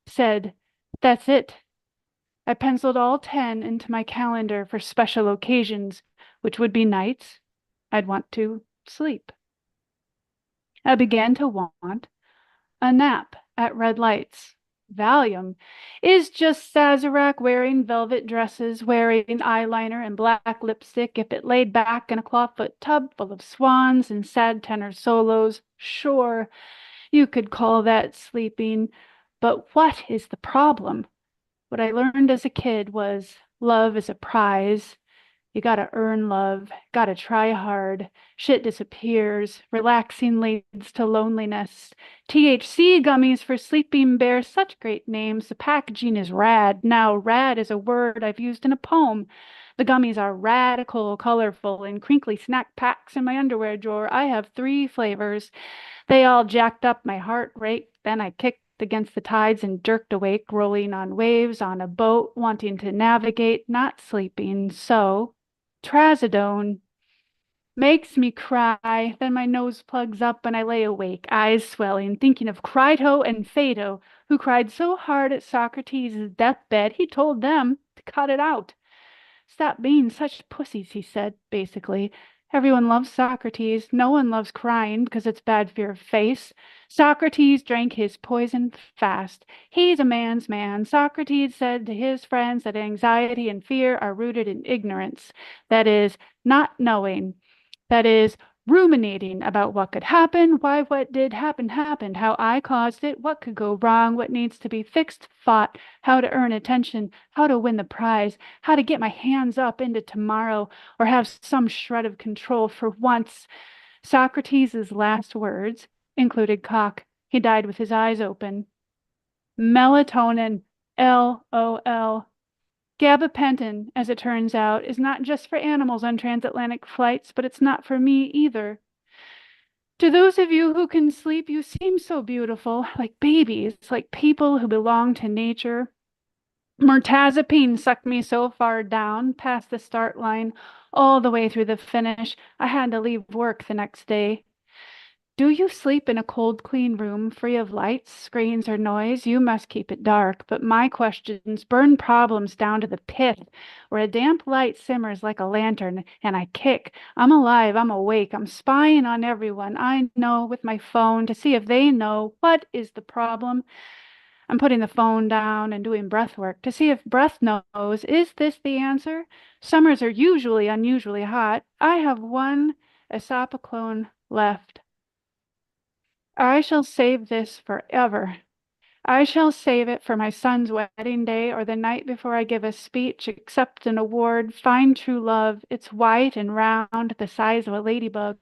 Said, that's it. I penciled all 10 into my calendar for special occasions, which would be nights I'd want to sleep. I began to want a nap at red lights. Valium is just Sazerac wearing velvet dresses, wearing eyeliner and black lipstick. If it laid back in a clawfoot tub full of swans and sad tenor solos, sure, you could call that sleeping. But what is the problem? What I learned as a kid was love is a prize. You gotta earn love, gotta try hard. Shit disappears. Relaxing leads to loneliness. THC gummies for sleeping bears, such great names. The packaging is rad. Now, rad is a word I've used in a poem. The gummies are radical, colorful, and crinkly snack packs in my underwear drawer. I have 3 flavors. They all jacked up my heart rate. Then I kicked against the tides and jerked awake, rolling on waves on a boat, wanting to navigate, not sleeping. So, trazodone makes me cry. Then my nose plugs up and I lay awake, eyes swelling, thinking of Crito and Phaedo, who cried so hard at Socrates' deathbed, he told them to cut it out. Stop being such pussies, he said, basically. Everyone loves Socrates. No one loves crying because it's bad for your face. Socrates drank his poison fast. He's a man's man. Socrates said to his friends that anxiety and fear are rooted in ignorance. That is, not knowing. That is, ruminating about what could happen, why what did happen happened, how I caused it, what could go wrong, what needs to be fixed, fought, how to earn attention, how to win the prize, how to get my hands up into tomorrow or have some shred of control for once. Socrates' last words included cock. He died with his eyes open. Melatonin, LOL. Gabapentin, as it turns out, is not just for animals on transatlantic flights, but it's not for me either. To those of you who can sleep, you seem so beautiful, like babies, like people who belong to nature. Mirtazapine sucked me so far down, past the start line, all the way through the finish, I had to leave work the next day. Do you sleep in a cold, clean room, free of lights, screens, or noise? You must keep it dark. But my questions burn problems down to the pith, where a damp light simmers like a lantern, and I kick. I'm alive, I'm awake, I'm spying on everyone I know with my phone to see if they know what is the problem. I'm putting the phone down and doing breath work to see if breath knows, is this the answer? Summers are usually unusually hot. I have 1 esopiclone left. I shall save this forever. I shall save it for my son's wedding day or the night before I give a speech, accept an award, find true love. It's white and round, the size of a ladybug.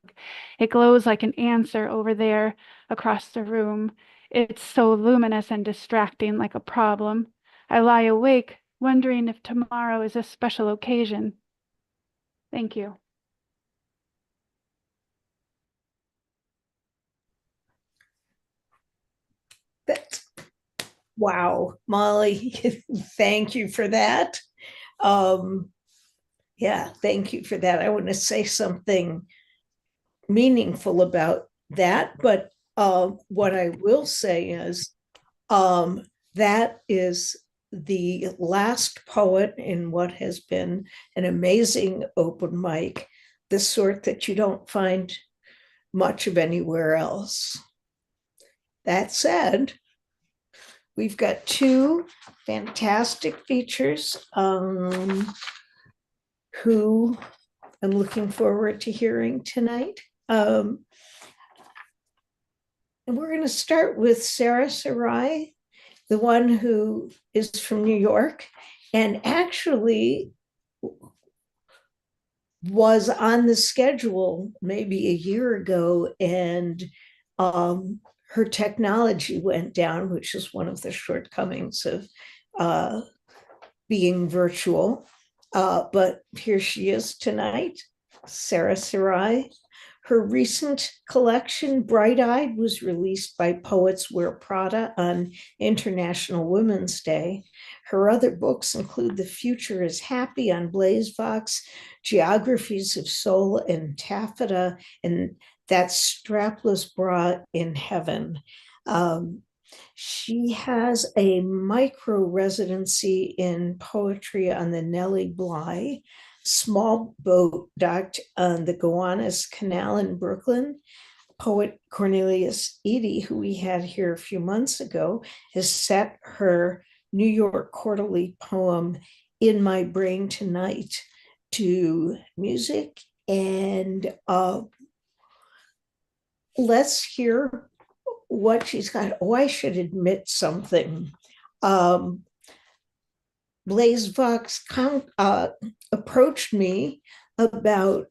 It glows like an answer over there across the room. It's so luminous and distracting like a problem. I lie awake, wondering if tomorrow is a special occasion. Thank you. That's, wow, Molly, thank you for that. Yeah, thank you for that. I want to say something meaningful about that, but what I will say is that is the last poet in what has been an amazing open mic, the sort that you don't find much of anywhere else. That said, we've got 2 fantastic features who I'm looking forward to hearing tonight. And we're going to start with Sarai, the one who is from New York and actually was on the schedule maybe a year ago, and her technology went down, which is one of the shortcomings of being virtual. But here she is tonight, Sarai. Her recent collection, Bright Eyed, was released by Poets Wear Prada on International Women's Day. Her other books include The Future is Happy on BlazeVox, Geographies of Soul and Taffeta, and That Strapless Bra in Heaven. She has a micro residency in poetry on the Nellie Bly small boat docked on the Gowanus Canal in Brooklyn. Poet Cornelius Eady, who we had here a few months ago, has set her New York Quarterly poem In My Brain Tonight to music. And let's hear what she's got. Oh, I should admit something. Blaise Vox approached me about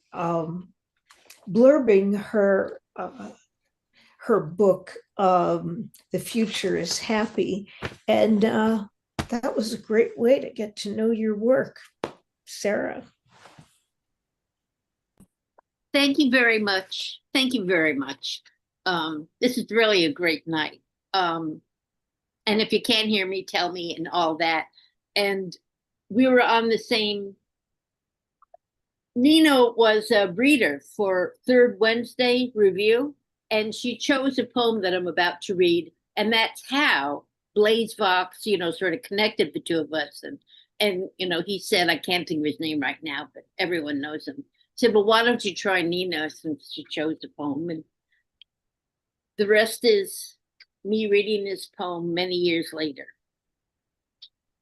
blurbing her book, The Future is Happy. And that was a great way to get to know your work, Sarah. Thank you very much. Thank you very much. This is really a great night. And if you can't hear me, tell me and all that. And we were on the same. Nina was a reader for Third Wednesday Review, and she chose a poem that I'm about to read. And that's how Blaise Vox, sort of connected the two of us. And he said, I can't think of his name right now, but everyone knows him. Said, well, why don't you try Nina since she chose the poem? And the rest is me reading this poem many years later.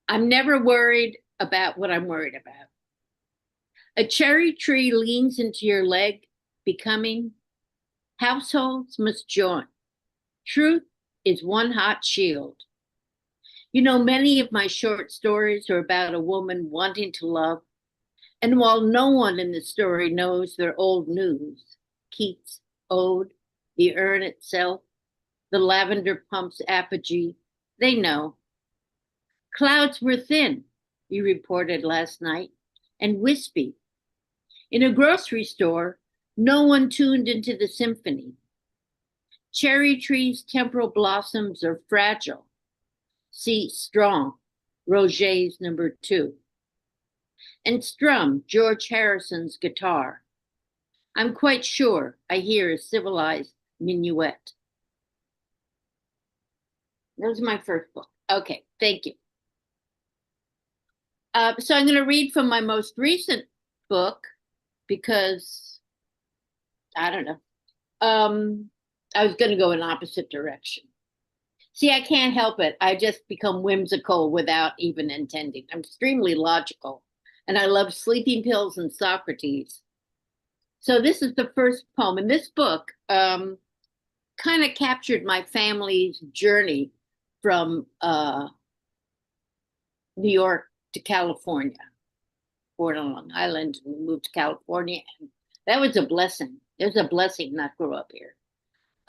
I'm never worried about what I'm worried about. A cherry tree leans into your leg, becoming. Households must join. Truth is one hot shield. Many of my short stories are about a woman wanting to love. And while no one in the story knows their old news, Keats' ode, the urn itself, the lavender pump's apogee, they know. Clouds were thin, you reported last night, and wispy. In a grocery store, no one tuned into the symphony. Cherry trees' temporal blossoms are fragile. See Strong, Roget's number 2. And strum George Harrison's guitar. I'm quite sure I hear a civilized minuet. That was my first book. Okay, thank you. So I'm going to read from my most recent book because, I don't know, I was going to go in opposite direction. See, I can't help it. I just become whimsical without even intending. I'm extremely logical. And I love sleeping pills and Socrates. So this is the first poem. And this book kind of captured my family's journey from New York to California. Born on Long Island, we moved to California. And that was a blessing. It was a blessing not grow up here.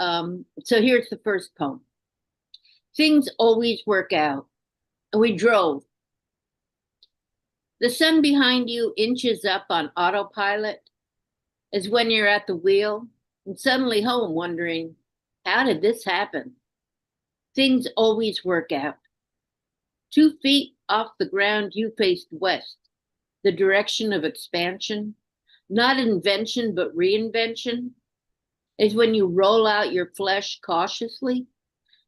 So here's the first poem. Things always work out. And we drove. The sun behind you inches up on autopilot as when you're at the wheel and suddenly home wondering, how did this happen? Things always work out. 2 feet off the ground, you faced west, the direction of expansion, not invention, but reinvention, is when you roll out your flesh cautiously,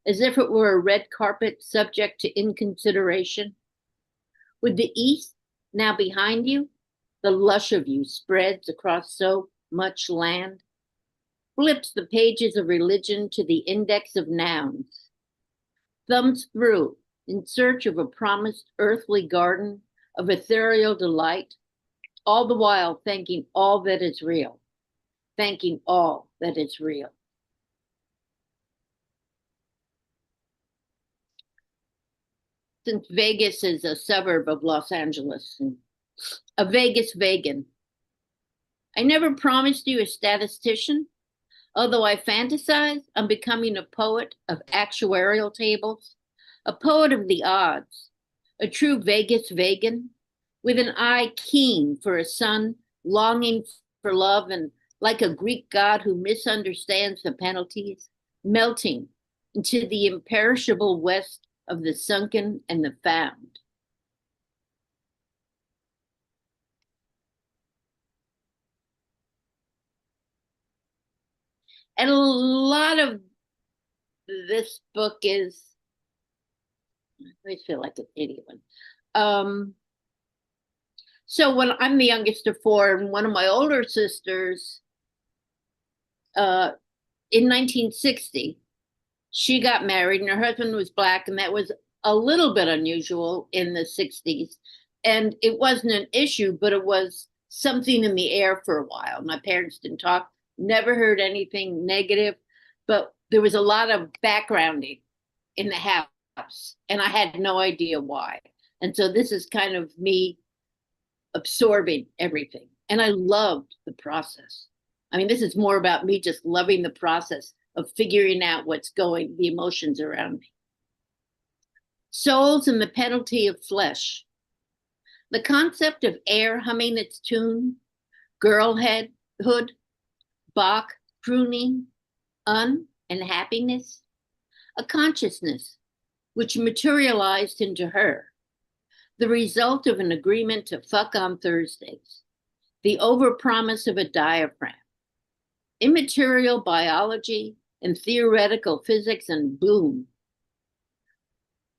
as if it were a red carpet subject to inconsideration. With the east now behind you, the lush of you spreads across so much land, flips the pages of religion to the index of nouns, thumbs through in search of a promised earthly garden of ethereal delight, all the while thanking all that is real, thanking all that is real. Since Vegas is a suburb of Los Angeles, a Vegas vegan. I never promised you a statistician, although I fantasize on becoming a poet of actuarial tables, a poet of the odds, a true Vegas vegan, with an eye keen for a son, longing for love, and like a Greek god who misunderstands the penalties, melting into the imperishable west of the sunken and the found. And a lot of this book is, I always feel like an idiot one. So when I'm the youngest of 4, and one of my older sisters, in 1960, she got married and her husband was Black, and that was a little bit unusual in the 60s. And it wasn't an issue, but it was something in the air for a while. My parents didn't talk, never heard anything negative, but there was a lot of backgrounding in the house, and I had no idea why. And so this is kind of me absorbing everything. And I loved the process. I mean, this is more about me just loving the process of figuring out what's going, the emotions around me. Souls and the penalty of flesh. The concept of air humming its tune, girlhood, Bach crooning, and happiness, a consciousness which materialized into her, the result of an agreement to fuck on Thursdays, the overpromise of a diaphragm, immaterial biology and theoretical physics, and boom.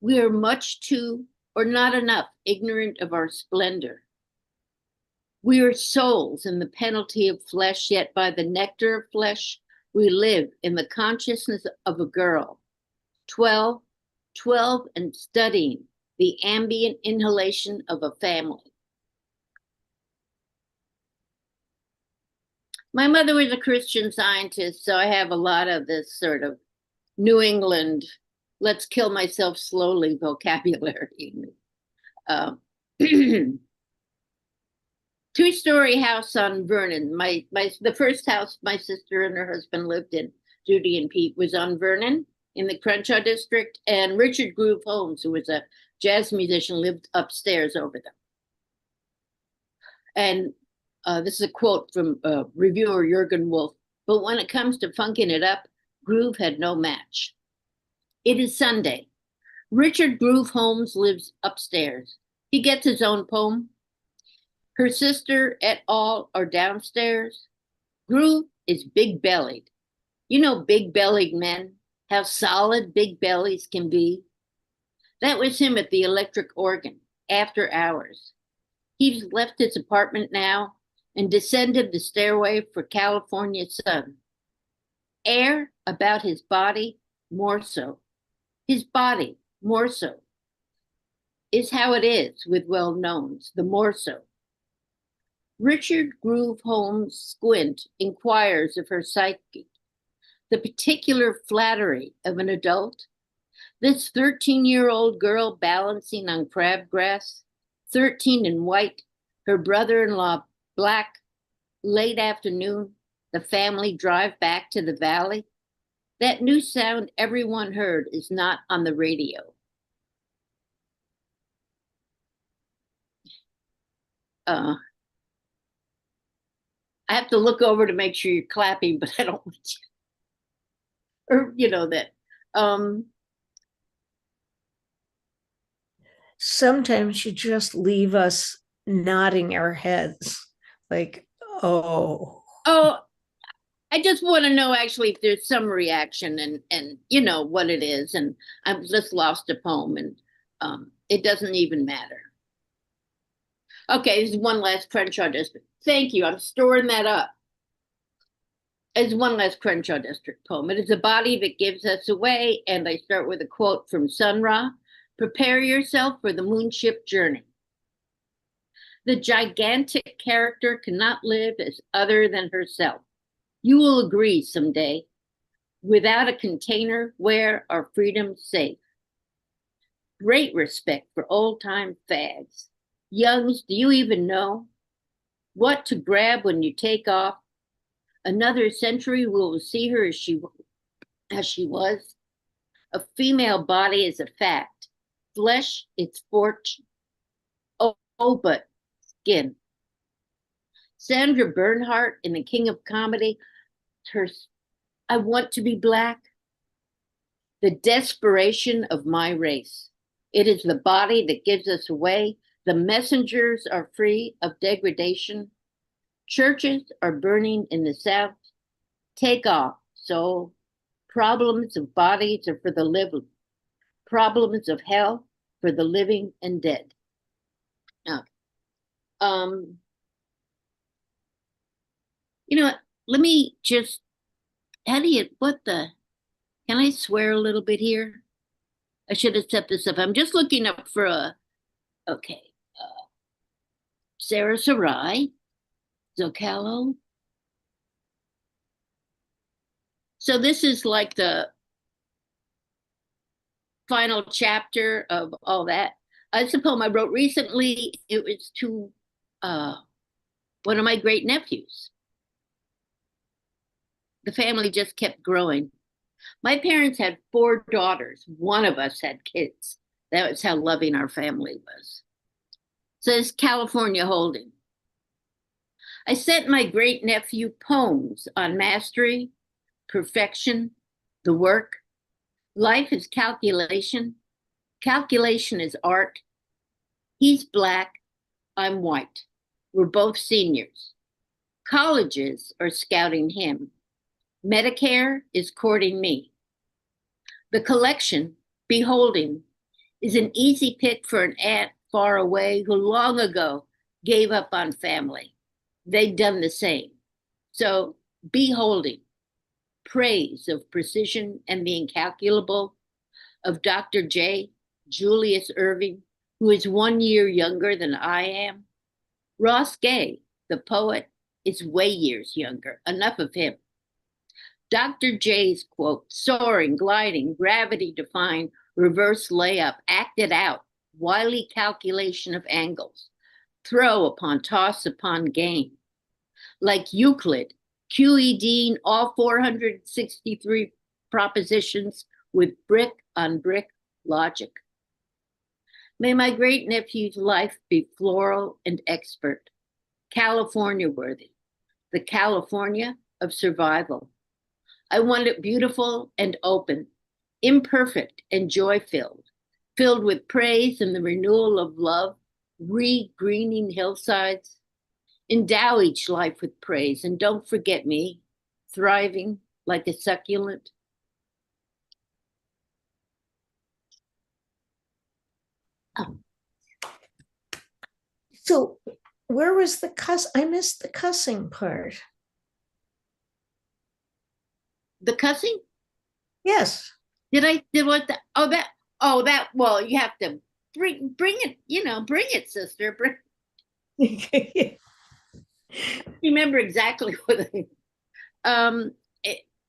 We are much too, or not enough, ignorant of our splendor. We are souls in the penalty of flesh, yet by the nectar of flesh, we live in the consciousness of a girl, 12 and studying the ambient inhalation of a family. My mother was a Christian Scientist, so I have a lot of this sort of New England, let's kill myself slowly vocabulary. Two-story house on Vernon. The first house my sister and her husband lived in, Judy and Pete, was on Vernon in the Crenshaw district, and Richard Groove Holmes, who was a jazz musician, lived upstairs over them. And this is a quote from reviewer Jürgen Wolf, but when it comes to funking it up, Groove had no match. It is Sunday. Richard Groove Holmes lives upstairs. He gets his own poem. Her sister et al. Are downstairs. Groove is big-bellied. You know big-bellied men, how solid big bellies can be. That was him at the electric organ, after hours. He's left his apartment now and descended the stairway for California sun. Air about his body, more so. His body, more so, is how it is with well-knowns, the more so. Richard Groove Holmes Squint inquires of her psyche, the particular flattery of an adult. This 13-year-old girl balancing on crabgrass, 13 in white, her brother-in-law black, late afternoon, the family drive back to the valley. That new sound everyone heard is not on the radio. I have to look over to make sure you're clapping, but I don't want you. Or, you know, that. Sometimes you just leave us nodding our heads like, oh. Oh, I just want to know actually if there's some reaction and you know what it is. And I've just lost a poem and it doesn't even matter. Okay, this is one last Crenshaw District. Thank you. I'm storing that up. It's one last Crenshaw District poem. It is a body that gives us away. And I start with a quote from Sun Ra. Prepare yourself for the moonship journey. The gigantic character cannot live as other than herself. You will agree someday. Without a container, where are freedoms safe? Great respect for old-time fags. Youngs, do you even know what to grab when you take off? Another century will see her as she was. A female body is a fact. Flesh, its fortune. Oh, but skin. Sandra Bernhardt in The King of Comedy, her I want to be black. The desperation of my race. It is the body that gives us away. The messengers are free of degradation. Churches are burning in the South. Take off, soul. Problems of bodies are for the living. Problems of hell for the living and dead. Okay. You know, let me just, can I swear a little bit here? I should have set this up. I'm just looking up for Sarah Sarai, Zocalo. So this is like the final chapter of all that. It's a poem I wrote recently. It was to one of my great nephews. The family just kept growing. My parents had 4 daughters. One of us had kids. That was how loving our family was. Says California Holding. I sent my great nephew poems on mastery, perfection, the work. Life is calculation. Calculation is art. He's Black. I'm white. We're both seniors. Colleges are scouting him. Medicare is courting me. The collection, Beholding, is an easy pick for an aunt far away who long ago gave up on family. They'd done the same. So, Beholding, praise of precision and the incalculable, of Dr. J. Julius Irving, who is 1 year younger than I am. Ross Gay, the poet, is way years younger. Enough of him. Dr. J's quote, soaring, gliding, gravity defying, reverse layup, acted out, wily calculation of angles, throw upon toss upon game. Like Euclid, QEDing all 463 propositions with brick on brick logic. May my great nephew's life be floral and expert, California worthy, the California of survival. I want it beautiful and open, imperfect and joy-filled, filled with praise and the renewal of love, re-greening hillsides. Endow each life with praise, and don't forget me, thriving like a succulent. Oh. So where was the cuss? I missed the cussing part. The cussing? Yes. Did what the, well, you have to bring it, bring it, sister. Remember exactly what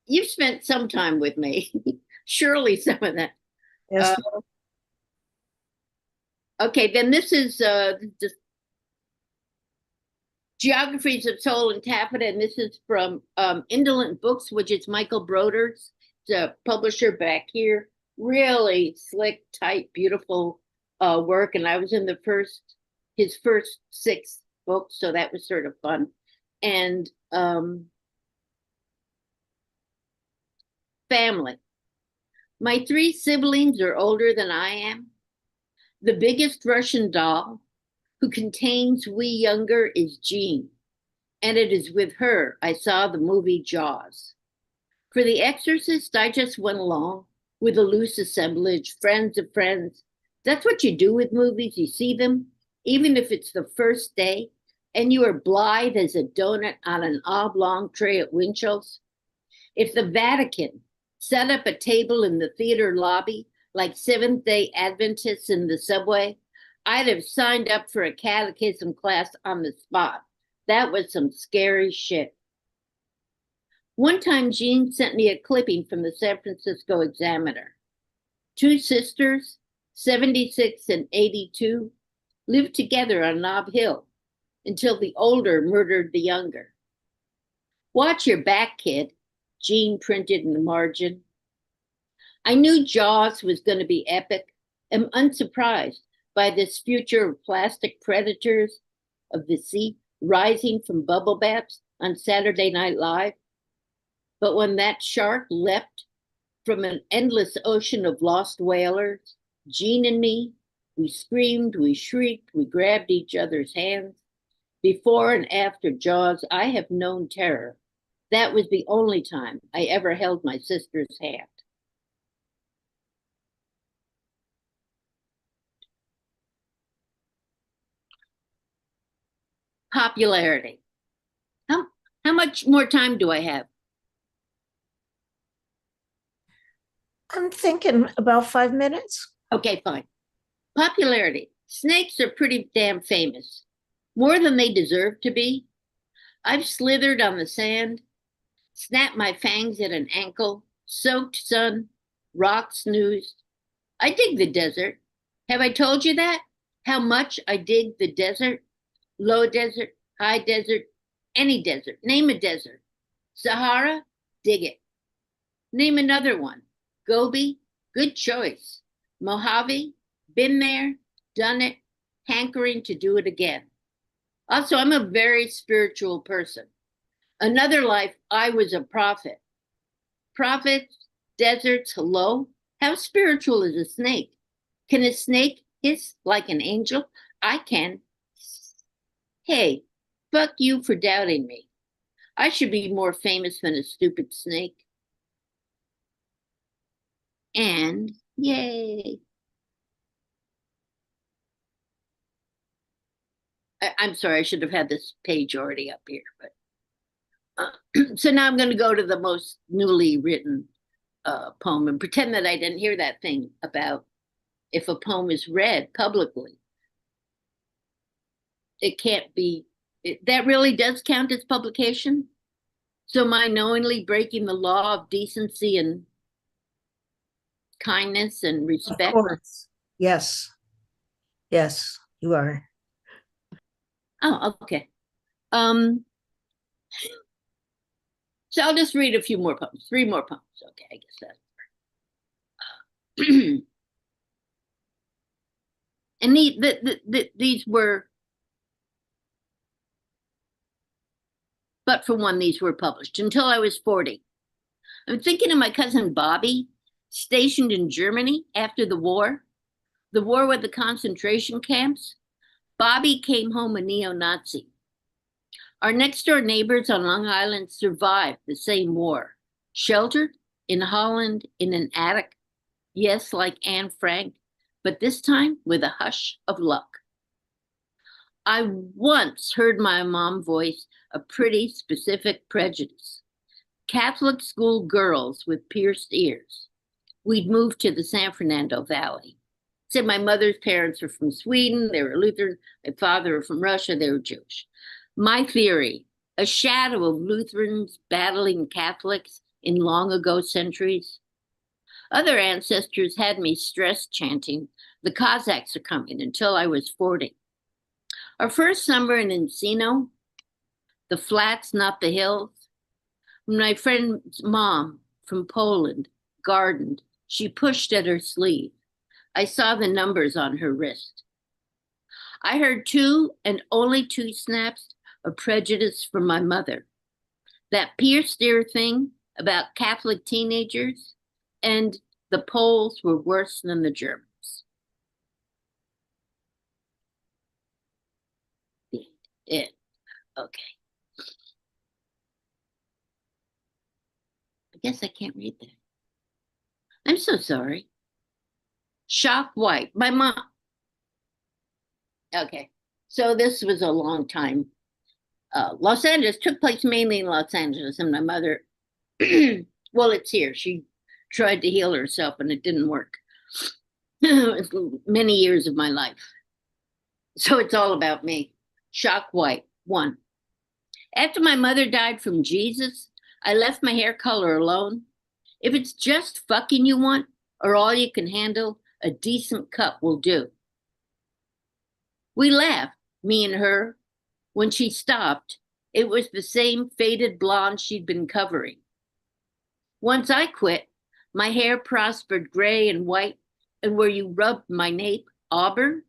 you've spent some time with me. Surely some of that. Yes. Okay, then this is just Geographies of Soul and Taffeta, and this is from Indolent Books, which is Michael Broder's, the publisher back here. Really slick, tight, beautiful work, and I was in his first 6 books, so that was sort of fun. And family. My 3 siblings are older than I am. The biggest Russian doll who contains we younger is Jean, and it is with her I saw the movie Jaws. For The Exorcist, I just went along with a loose assemblage, friends of friends. That's what you do with movies. You see them, even if it's the first day, and you are blithe as a donut on an oblong tray at Winchell's. If the Vatican set up a table in the theater lobby like Seventh-day Adventists in the subway, I'd have signed up for a catechism class on the spot. That was some scary shit. One time, Jean sent me a clipping from the San Francisco Examiner. 2 sisters, 76 and 82, lived together on Nob Hill until the older murdered the younger. Watch your back, kid, Jean printed in the margin. I knew Jaws was going to be epic. Am unsurprised by this future of plastic predators of the sea rising from bubble baths on Saturday Night Live. But when that shark leapt from an endless ocean of lost whalers, Jean and me, we screamed, we shrieked, we grabbed each other's hands. Before and after Jaws, I have known terror. That was the only time I ever held my sister's hand. Popularity. How much more time do I have? I'm thinking about 5 minutes. Okay, fine. Popularity. Snakes are pretty damn famous. More than they deserve to be. I've slithered on the sand, snapped my fangs at an ankle, soaked sun, rock snoozed. I dig the desert. Have I told you that? how much I dig the desert, low desert, high desert, any desert. Name a desert. Sahara, dig it. Name another one. Gobi, good choice. Mojave, been there, done it, hankering to do it again. Also, I'm a very spiritual person. Another life, I was a prophet. Prophets, deserts, hello? How spiritual is a snake? Can a snake hiss like an angel? I can. Hey, fuck you for doubting me. I should be more famous than a stupid snake. And yay. I'm sorry, I should have had this page already up here, but so now I'm going to go to the most newly written poem and pretend that I didn't hear that thing about if a poem is read publicly, it can't be, that really does count as publication. So my knowingly breaking the law of decency and kindness and respect. Of course. Yes. Yes, you are. Oh, okay. So I'll just read a few more poems, 3 more poems. Okay, I guess that's. And these were, but for one, these were published until I was 40. I'm thinking of my cousin Bobby, stationed in Germany after the war with the concentration camps. Bobby came home a neo-Nazi. Our next door neighbors on Long Island survived the same war, sheltered in Holland in an attic. Yes, like Anne Frank, but this time with a hush of luck. I once heard my mom voice a pretty specific prejudice. Catholic school girls with pierced ears. We'd moved to the San Fernando Valley. Said my mother's parents were from Sweden, they were Lutheran, my father were from Russia, they were Jewish. My theory, a shadow of Lutherans battling Catholics in long ago centuries. Other ancestors had me stress chanting, the Cossacks are coming, until I was 40. Our first summer in Encino, the flats, not the hills, my friend's mom from Poland gardened. She pushed at her sleeve. I saw the numbers on her wrist. I heard 2 and only 2 snaps of prejudice from my mother. That pierced ear thing about Catholic teenagers, and the Poles were worse than the Germans. It. Okay. I guess I can't read that. I'm so sorry. Shock white. My mom. Okay. So this was a long time. Los Angeles took place mainly in Los Angeles, and my mother, well, it's here. She tried to heal herself and it didn't work. It was many years of my life. So it's all about me. Shock white. 1. After my mother died from Jesus, I left my hair color alone. If it's just fucking you want, or all you can handle, a decent cut will do. We laughed, me and her. When she stopped, it was the same faded blonde she'd been covering. Once I quit, my hair prospered gray and white, and where you rubbed my nape, auburn,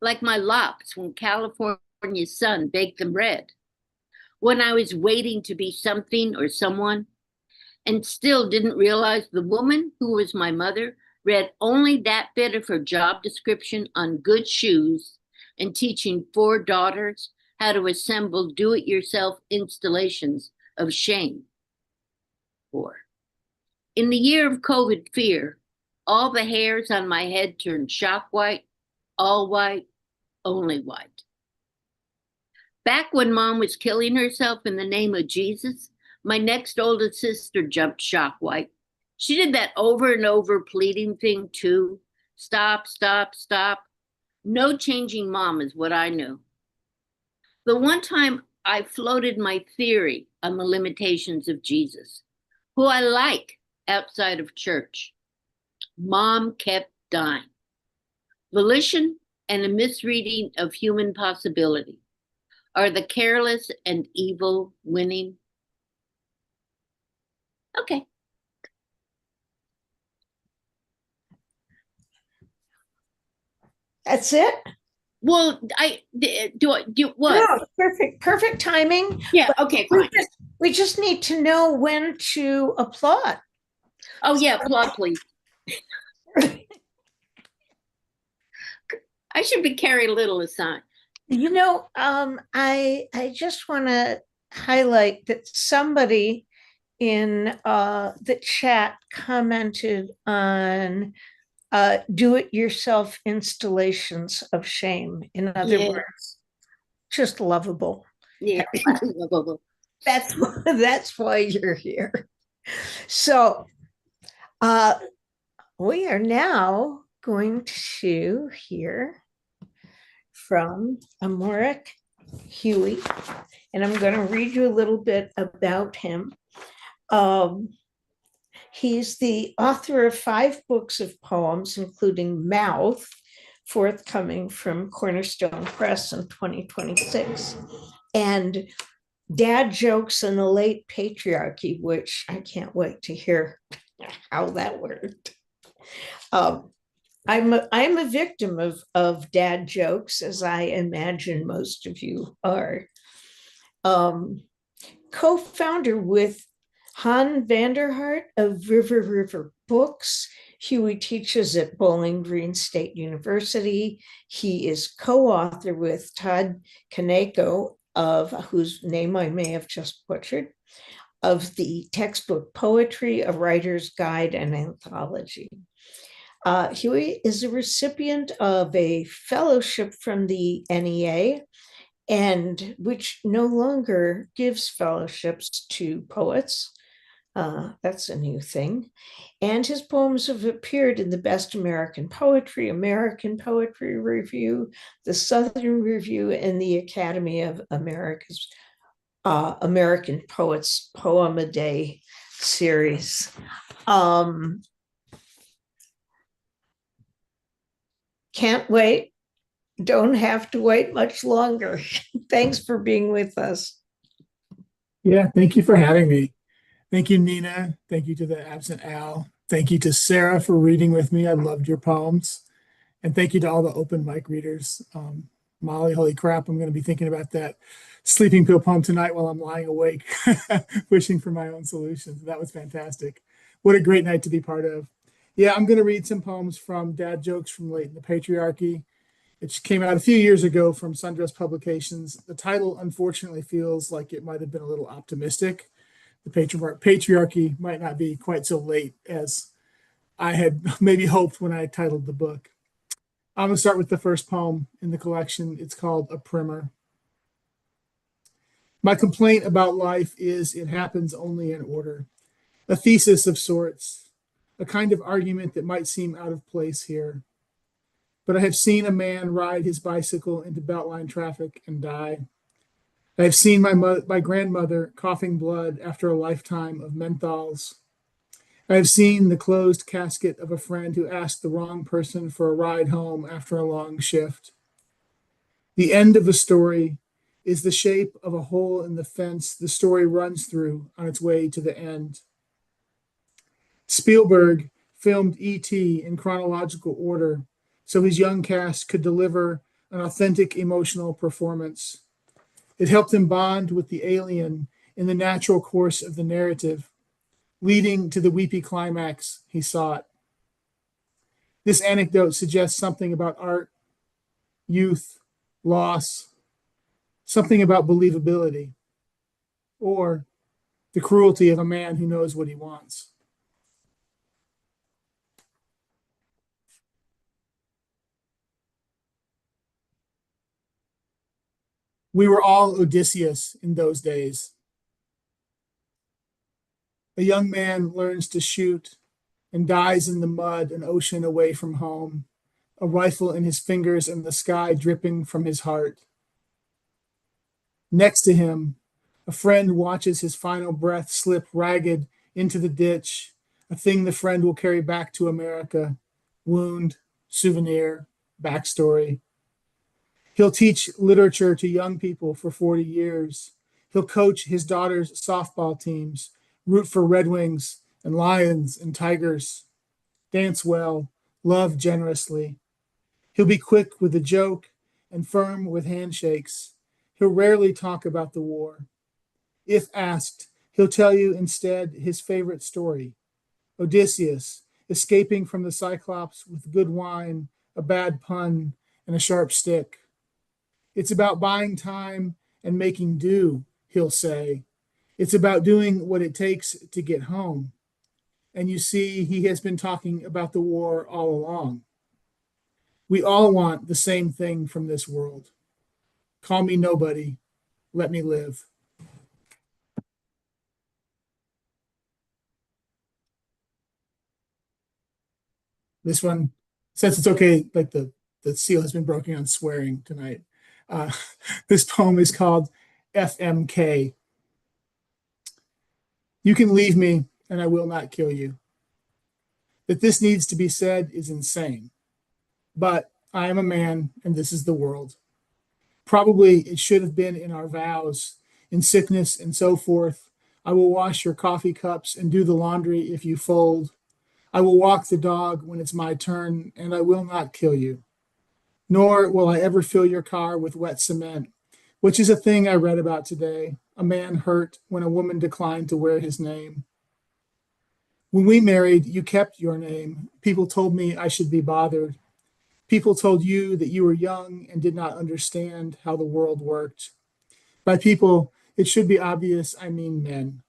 like my locks when California's sun baked them red. When I was waiting to be something or someone, and still didn't realize the woman who was my mother read only that bit of her job description on good shoes and teaching 4 daughters how to assemble do-it-yourself installations of shame. 4. In the year of COVID fear, all the hairs on my head turned shock white, all white, only white. Back when mom was killing herself in the name of Jesus, my next oldest sister jumped shock white. She did that over and over pleading thing too. Stop, stop, stop. No changing mom is what I knew. The one time I floated my theory on the limitations of Jesus, who I like outside of church, mom kept dying. Volition, and a misreading of human possibility? Are the careless and evil winning? Okay. That's it? Well, do what? No, perfect timing. Yeah, okay, fine. We just need to know when to applaud. Oh yeah, applaud, please. I should be Carrie Little aside. You know, I just want to highlight that somebody in the chat commented on do-it-yourself installations of shame. In other words, just lovable. Yeah. That's why you're here. So we are now going to hear from Amorak Huey, and I'm going to read you a little bit about him. He's the author of 5 books of poems, including Mouth, forthcoming from Cornerstone Press in 2026, and Dad Jokes in the Late Patriarchy, which I can't wait to hear how that worked. I'm a victim of dad jokes, as I imagine most of you are. Co-founder with Han Vanderhart of River Books. Huey teaches at Bowling Green State University. He is co-author with Todd Kaneko, of whose name I may have just butchered, of the textbook Poetry, A Writer's Guide and Anthology. Huey is a recipient of a fellowship from the NEA, and which no longer gives fellowships to poets. That's a new thing. And his poems have appeared in the Best American Poetry, American Poetry Review, the Southern Review, and the Academy of America's American Poets Poem a Day series. Can't wait. Don't have to wait much longer. Thanks for being with us. Yeah, thank you for having me. Thank you, Nina. Thank you to the absent Al. Thank you to Sarah for reading with me. I loved your poems. And thank you to all the open mic readers. Molly, holy crap, I'm going to be thinking about that sleeping pill poem tonight while I'm lying awake, wishing for my own solutions. That was fantastic. What a great night to be part of. Yeah, I'm going to read some poems from Dad Jokes from Late in the Patriarchy. It came out a few years ago from Sundress Publications. The title, unfortunately, feels like it might have been a little optimistic. The patriarchy might not be quite so late as I had maybe hoped when I titled the book. I'm going to start with the first poem in the collection. It's called A Primer. My complaint about life is it happens only in order. A thesis of sorts, a kind of argument that might seem out of place here. But I have seen a man ride his bicycle into Beltline traffic and die. I have seen my grandmother coughing blood after a lifetime of menthols. I have seen the closed casket of a friend who asked the wrong person for a ride home after a long shift. The end of the story is the shape of a hole in the fence the story runs through on its way to the end. Spielberg filmed E.T. in chronological order so his young cast could deliver an authentic emotional performance. It helped him bond with the alien in the natural course of the narrative, leading to the weepy climax he sought. This anecdote suggests something about art, youth, loss, something about believability, or the cruelty of a man who knows what he wants. We were all Odysseus in those days. A young man learns to shoot and dies in the mud, an ocean away from home, a rifle in his fingers and the sky dripping from his heart. Next to him, a friend watches his final breath slip ragged into the ditch, a thing the friend will carry back to America. Wound, souvenir, backstory, He'll teach literature to young people for 40 years. He'll coach his daughter's softball teams, root for Red Wings and Lions and Tigers, dance well, love generously. He'll be quick with a joke and firm with handshakes. He'll rarely talk about the war. If asked, he'll tell you instead his favorite story, Odysseus escaping from the Cyclops with good wine, a bad pun, and a sharp stick. It's about buying time and making do, he'll say. It's about doing what it takes to get home. And you see, he has been talking about the war all along. We all want the same thing from this world. Call me nobody. Let me live. This one, since it's okay, like the seal has been broken on swearing tonight. Uh, this poem is called FMK. You can leave me and I will not kill you. That this needs to be said is insane. But I am a man and this is the world. Probably it should have been in our vows, in sickness and so forth. I will wash your coffee cups and do the laundry if you fold. I will walk the dog when it's my turn, and I will not kill you. Nor will I ever fill your car with wet cement, which is a thing I read about today. A man hurt when a woman declined to wear his name. When we married, you kept your name. People told me I should be bothered. People told you that you were young and did not understand how the world worked. By people, it should be obvious I mean men.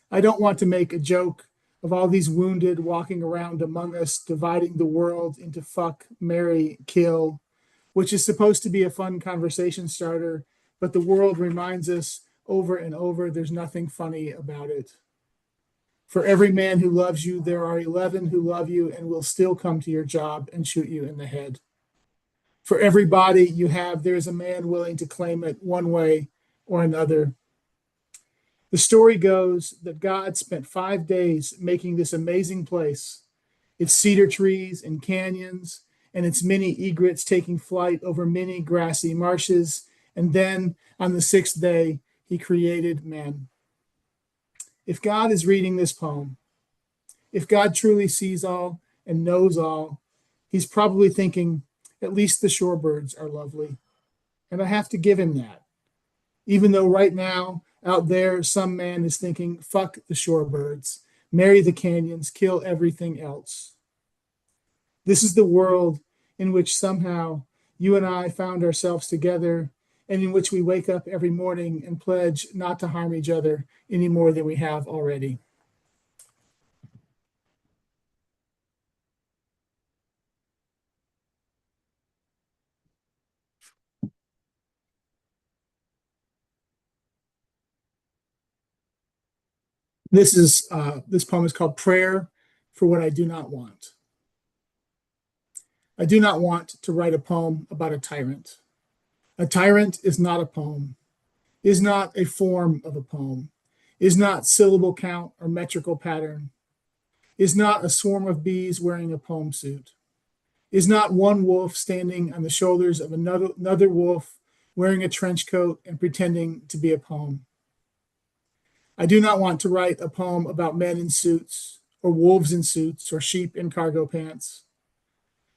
I don't want to make a joke of all these wounded walking around among us, dividing the world into fuck, marry, kill, which is supposed to be a fun conversation starter, but the world reminds us over and over there's nothing funny about it. For every man who loves you, there are 11 who love you and will still come to your job and shoot you in the head. For every body you have, there is a man willing to claim it one way or another. The story goes that God spent 5 days making this amazing place, its cedar trees and canyons, and its many egrets taking flight over many grassy marshes. And then on the 6th day, he created man. If God is reading this poem, if God truly sees all and knows all, he's probably thinking, at least the shorebirds are lovely. And I have to give him that. Even though right now, out there, some man is thinking, fuck the shorebirds, marry the canyons, kill everything else. This is the world in which somehow you and I found ourselves together, and in which we wake up every morning and pledge not to harm each other any more than we have already. This poem is called Prayer for What I Do Not Want. I do not want to write a poem about a tyrant. A tyrant is not a poem, is not a form of a poem, is not syllable count or metrical pattern, is not a swarm of bees wearing a poem suit, is not one wolf standing on the shoulders of another wolf wearing a trench coat and pretending to be a poem. I do not want to write a poem about men in suits, or wolves in suits, or sheep in cargo pants.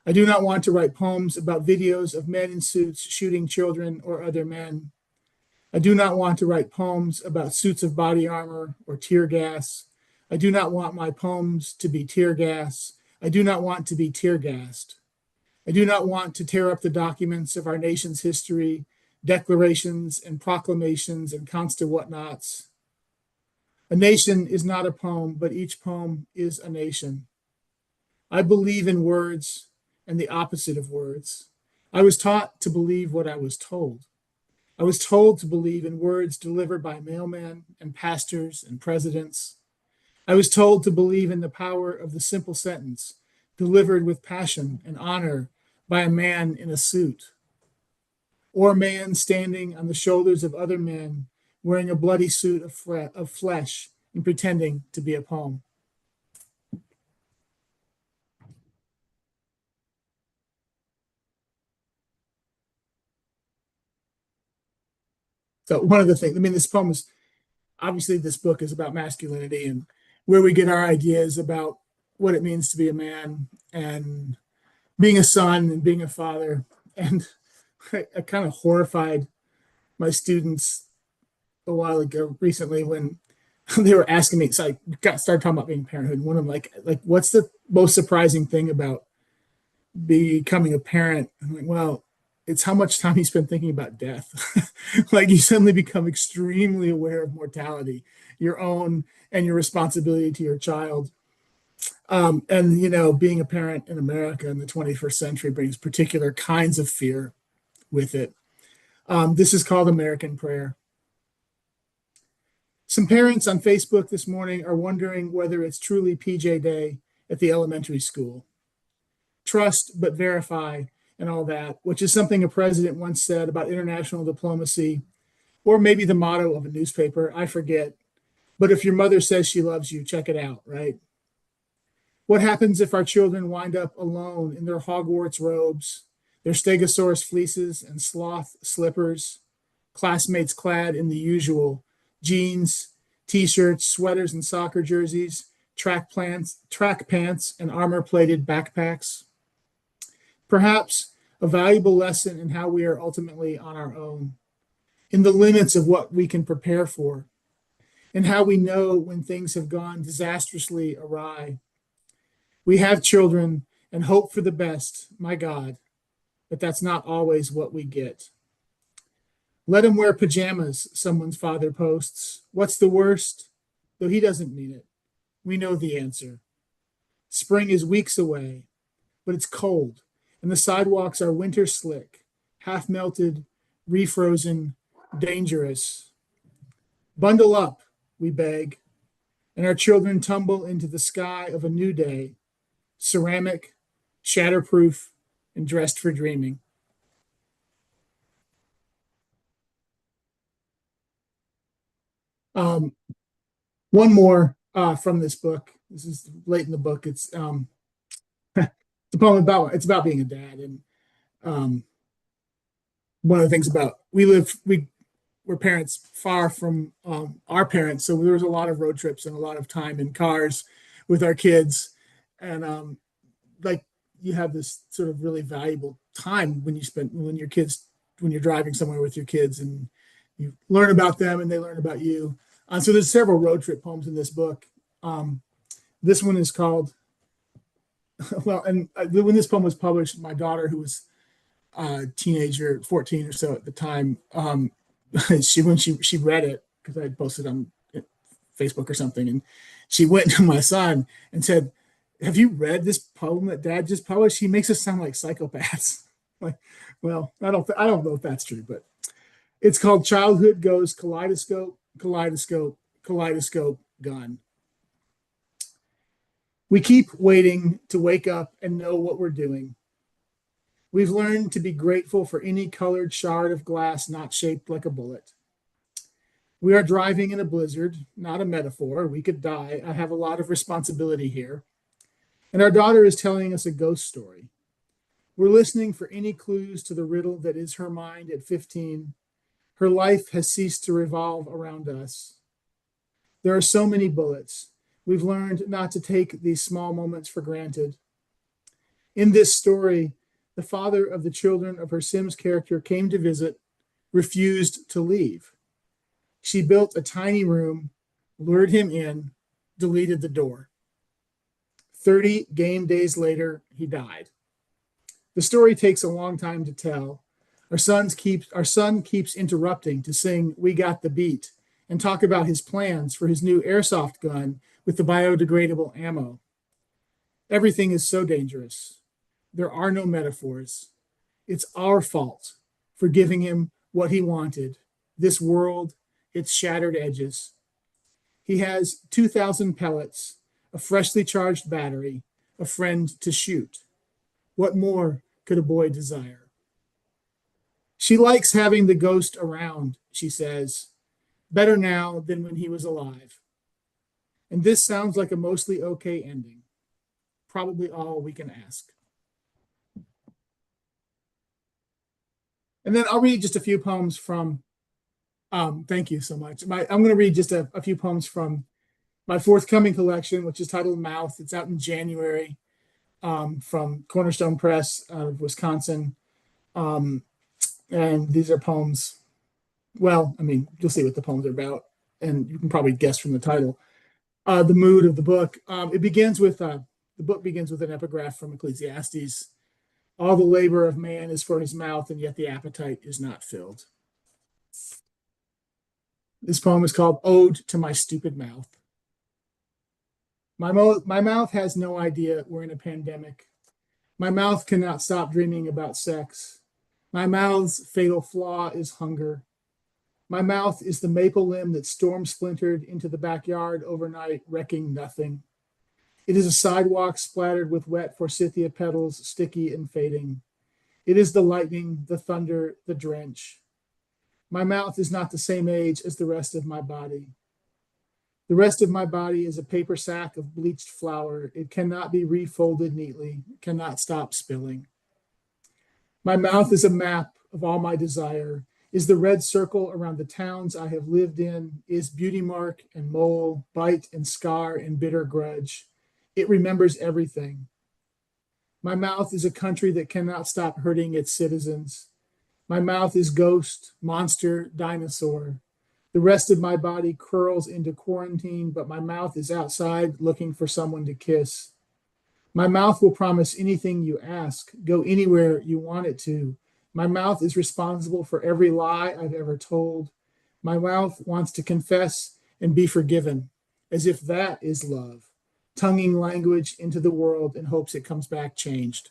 I do not want to write poems about videos of men in suits shooting children or other men. I do not want to write poems about suits of body armor or tear gas. I do not want my poems to be tear gas. I do not want to be tear gassed. I do not want to tear up the documents of our nation's history, declarations and proclamations and constant whatnots. A nation is not a poem, but each poem is a nation. I believe in words and the opposite of words. I was taught to believe what I was told. I was told to believe in words delivered by mailmen and pastors and presidents. I was told to believe in the power of the simple sentence, delivered with passion and honor by a man in a suit, or a man standing on the shoulders of other men wearing a bloody suit of flesh and pretending to be a poem. So one of the things, I mean, this poem is obviously, this book is about masculinity and where we get our ideas about what it means to be a man and being a son and being a father. And I kind of horrified my students a while ago recently when they were asking me. So I started talking about being parenthood. One of them like, what's the most surprising thing about becoming a parent? I'm like, well, it's how much time you spend thinking about death. Like you suddenly become extremely aware of mortality, your own and your responsibility to your child. And you know, being a parent in America in the 21st century brings particular kinds of fear with it. This is called American Prayer. Some parents on Facebook this morning are wondering whether it's truly PJ Day at the elementary school. Trust but verify and all that, which is something a president once said about international diplomacy, or maybe the motto of a newspaper, I forget. But if your mother says she loves you, check it out, right? What happens if our children wind up alone in their Hogwarts robes, their Stegosaurus fleeces and sloth slippers, classmates clad in the usual jeans, t-shirts, sweaters, and soccer jerseys, track pants, and armor-plated backpacks? Perhaps a valuable lesson in how we are ultimately on our own, in the limits of what we can prepare for, and how we know when things have gone disastrously awry. We have children and hope for the best, my God, but that's not always what we get. Let him wear pajamas, someone's father posts. What's the worst? Though he doesn't mean it. We know the answer. Spring is weeks away, but it's cold, and the sidewalks are winter slick, half melted, refrozen, dangerous. Bundle up, we beg, and our children tumble into the sky of a new day, ceramic, shatterproof, and dressed for dreaming. One more from this book. This is late in the book. It's it's a poem about being a dad, and one of the things about we're parents far from our parents, so there was a lot of road trips and a lot of time in cars with our kids, and like you have this sort of really valuable time when you're driving somewhere with your kids, and you learn about them and they learn about you. So there's several road trip poems in this book. This one is called well, and when this poem was published, my daughter, who was a teenager, 14 or so at the time, when she read it, because I had posted on Facebook or something, and she went to my son and said, "Have you read this poem that Dad just published? He makes us sound like psychopaths." Like, well, I don't know if that's true, but it's called Childhood Goes Kaleidoscope, Kaleidoscope, Kaleidoscope, Gone. We keep waiting to wake up and know what we're doing. We've learned to be grateful for any colored shard of glass not shaped like a bullet. We are driving in a blizzard, not a metaphor. We could die. I have a lot of responsibility here. And our daughter is telling us a ghost story. We're listening for any clues to the riddle that is her mind at 15. Her life has ceased to revolve around us. There are so many bullets. We've learned not to take these small moments for granted. In this story, the father of the children of her Sims character came to visit, refused to leave. She built a tiny room, lured him in, deleted the door. 30 game days later, he died. The story takes a long time to tell. Our son keeps interrupting to sing "We Got the Beat" and talk about his plans for his new airsoft gun with the biodegradable ammo. Everything is so dangerous. There are no metaphors. It's our fault for giving him what he wanted, this world, its shattered edges. He has 2,000 pellets, a freshly charged battery, a friend to shoot. What more could a boy desire? She likes having the ghost around, she says, better now than when he was alive. And this sounds like a mostly okay ending, probably all we can ask. And then I'll read just a few poems from Thank you so much. I'm going to read just a few poems from my forthcoming collection, which is titled Mouth. It's out in January from Cornerstone Press out of Wisconsin. And these are poems. Well, I mean, you'll see what the poems are about, and you can probably guess from the title. The mood of the book. The book begins with an epigraph from Ecclesiastes. All the labor of man is for his mouth, and yet the appetite is not filled. This poem is called Ode to My Stupid Mouth. My mouth has no idea we're in a pandemic. My mouth cannot stop dreaming about sex. My mouth's fatal flaw is hunger. My mouth is the maple limb that storm splintered into the backyard overnight, wrecking nothing. It is a sidewalk splattered with wet forsythia petals, sticky and fading. It is the lightning, the thunder, the drench. My mouth is not the same age as the rest of my body. The rest of my body is a paper sack of bleached flour. It cannot be refolded neatly, cannot stop spilling. My mouth is a map of all my desire, is the red circle around the towns I have lived in, is beauty mark and mole, bite and scar and bitter grudge. It remembers everything. My mouth is a country that cannot stop hurting its citizens. My mouth is ghost, monster, dinosaur. The rest of my body curls into quarantine, but my mouth is outside looking for someone to kiss. My mouth will promise anything you ask, go anywhere you want it to. My mouth is responsible for every lie I've ever told. My mouth wants to confess and be forgiven, as if that is love, tonguing language into the world in hopes it comes back changed.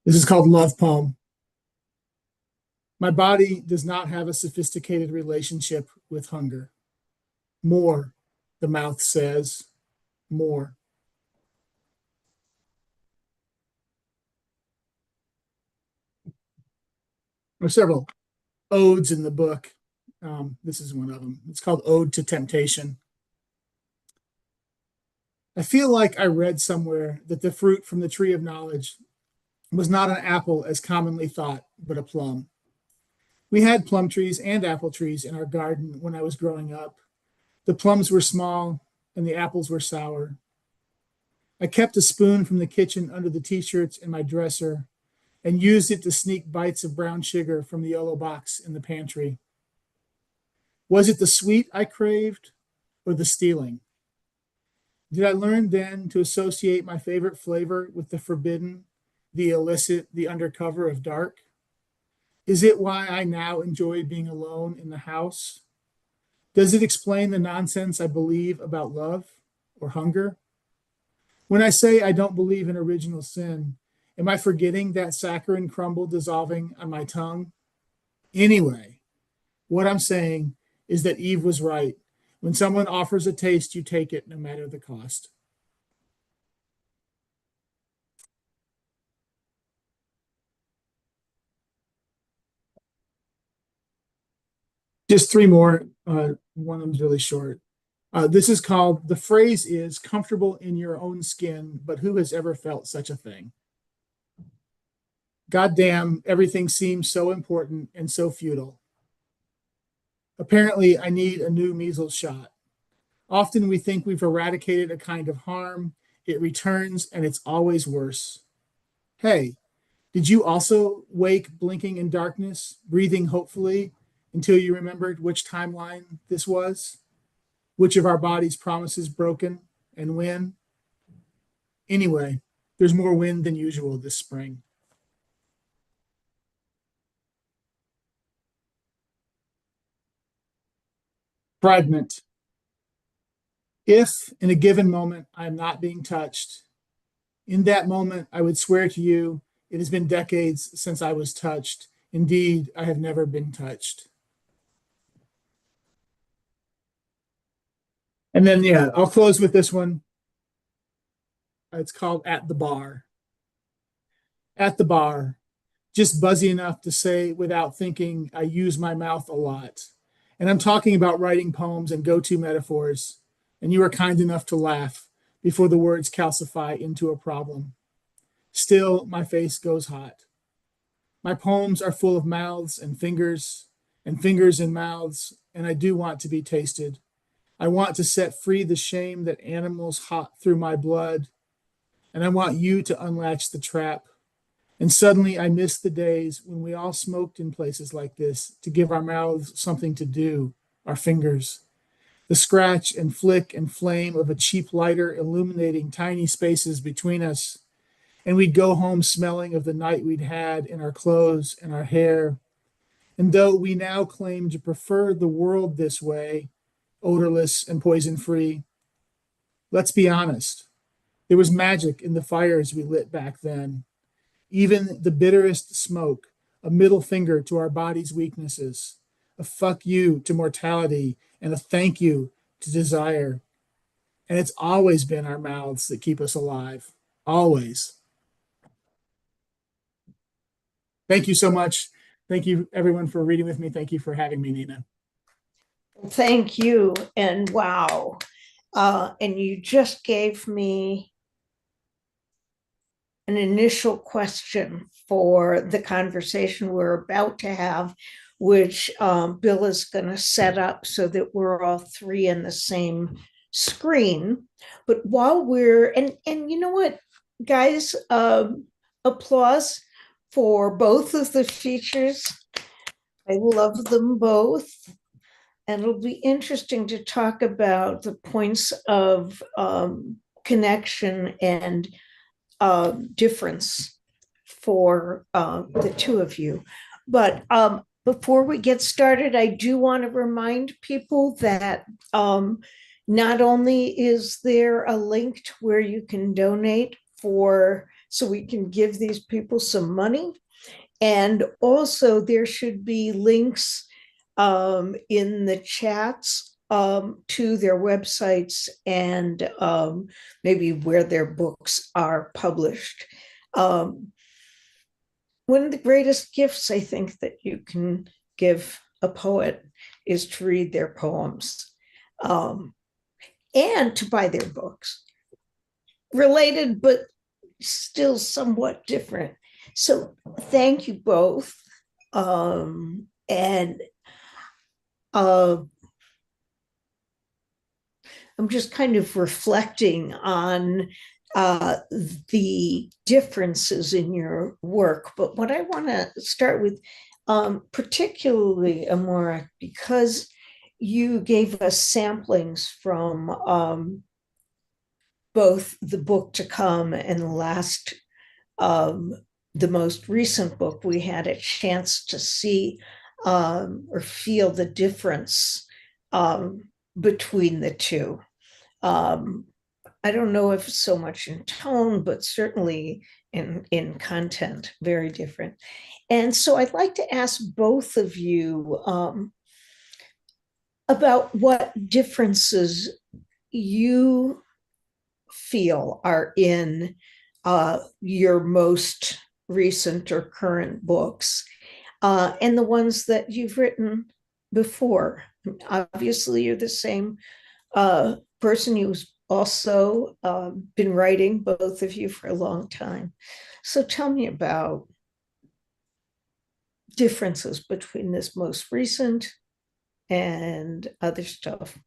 This is called Love Poem. My body does not have a sophisticated relationship with hunger. More, the mouth says, more. There are several odes in the book. This is one of them. It's called Ode to Temptation. I feel like I read somewhere that the fruit from the tree of knowledge was not an apple as commonly thought, but a plum. We had plum trees and apple trees in our garden when I was growing up. The plums were small and the apples were sour. I kept a spoon from the kitchen under the t-shirts in my dresser and used it to sneak bites of brown sugar from the yellow box in the pantry. Was it the sweet I craved or the stealing? Did I learn then to associate my favorite flavor with the forbidden, the illicit, the undercover of dark? Is it why I now enjoy being alone in the house? Does it explain the nonsense I believe about love or hunger? When I say I don't believe in original sin, am I forgetting that saccharine crumble dissolving on my tongue? Anyway, what I'm saying is that Eve was right. When someone offers a taste, you take it no matter the cost. Just three more. One of them's really short. This is called, the phrase is comfortable in your own skin, but who has ever felt such a thing? Goddamn, everything seems so important and so futile. Apparently, I need a new measles shot. Often we think we've eradicated a kind of harm. It returns and it's always worse. Hey, did you also wake blinking in darkness, breathing hopefully, until you remembered which timeline this was? Which of our bodies' promises broken and when? Anyway, there's more wind than usual this spring. Fragment. If in a given moment I am not being touched, in that moment I would swear to you it has been decades since I was touched. Indeed, I have never been touched. And then, I'll close with this one. It's called At the Bar. At the bar, just buzzy enough to say without thinking, I use my mouth a lot. And I'm talking about writing poems and go-to metaphors. And you are kind enough to laugh before the words calcify into a problem. Still, my face goes hot. My poems are full of mouths and fingers in mouths, and I do want to be tasted. I want to set free the shame that animals hot through my blood, and I want you to unlatch the trap. And suddenly I miss the days when we all smoked in places like this to give our mouths something to do, our fingers. The scratch and flick and flame of a cheap lighter illuminating tiny spaces between us. And we'd go home smelling of the night we'd had in our clothes and our hair. And though we now claim to prefer the world this way, odorless and poison-free, let's be honest. There was magic in the fires we lit back then. Even the bitterest smoke, a middle finger to our body's weaknesses, a fuck you to mortality, and a thank you to desire. And it's always been our mouths that keep us alive. Always. Thank you so much. Thank you, everyone, for reading with me. Thank you for having me, Nina. Thank you. And wow. And you just gave me an initial question for the conversation we're about to have, which Bill is going to set up so that we're all three in the same screen. But while and you know what, guys, applause for both of the features. I love them both. And it'll be interesting to talk about the points of connection and difference for the two of you. But before we get started, I do want to remind people that not only is there a link to where you can donate so we can give these people some money, and also there should be links in the chats to their websites and maybe where their books are published. One of the greatest gifts I think that you can give a poet is to read their poems and to buy their books. Related, but still somewhat different. So thank you both. And I'm just kind of reflecting on the differences in your work. But what I want to start with, particularly Amorak, because you gave us samplings from both the book to come and the most recent book, we had a chance to see or feel the difference between the two. I don't know if so much in tone, but certainly in content, very different. And so I'd like to ask both of you about what differences you feel are in your most recent or current books and the ones that you've written before. Obviously, you're the same person who's also been writing, both of you, for a long time. So tell me about differences between this most recent and other stuff.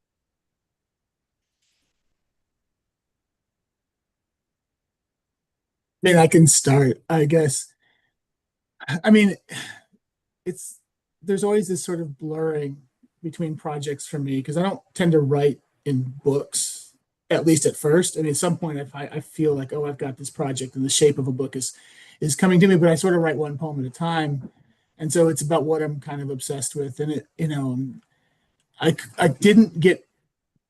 I mean, I can start, I guess. I mean, there's always this sort of blurring between projects for me because I don't tend to write in books, at least at first. I mean, at some point I feel like, oh, I've got this project and the shape of a book is coming to me, but I sort of write one poem at a time. And so it's about what I'm kind of obsessed with. And I didn't get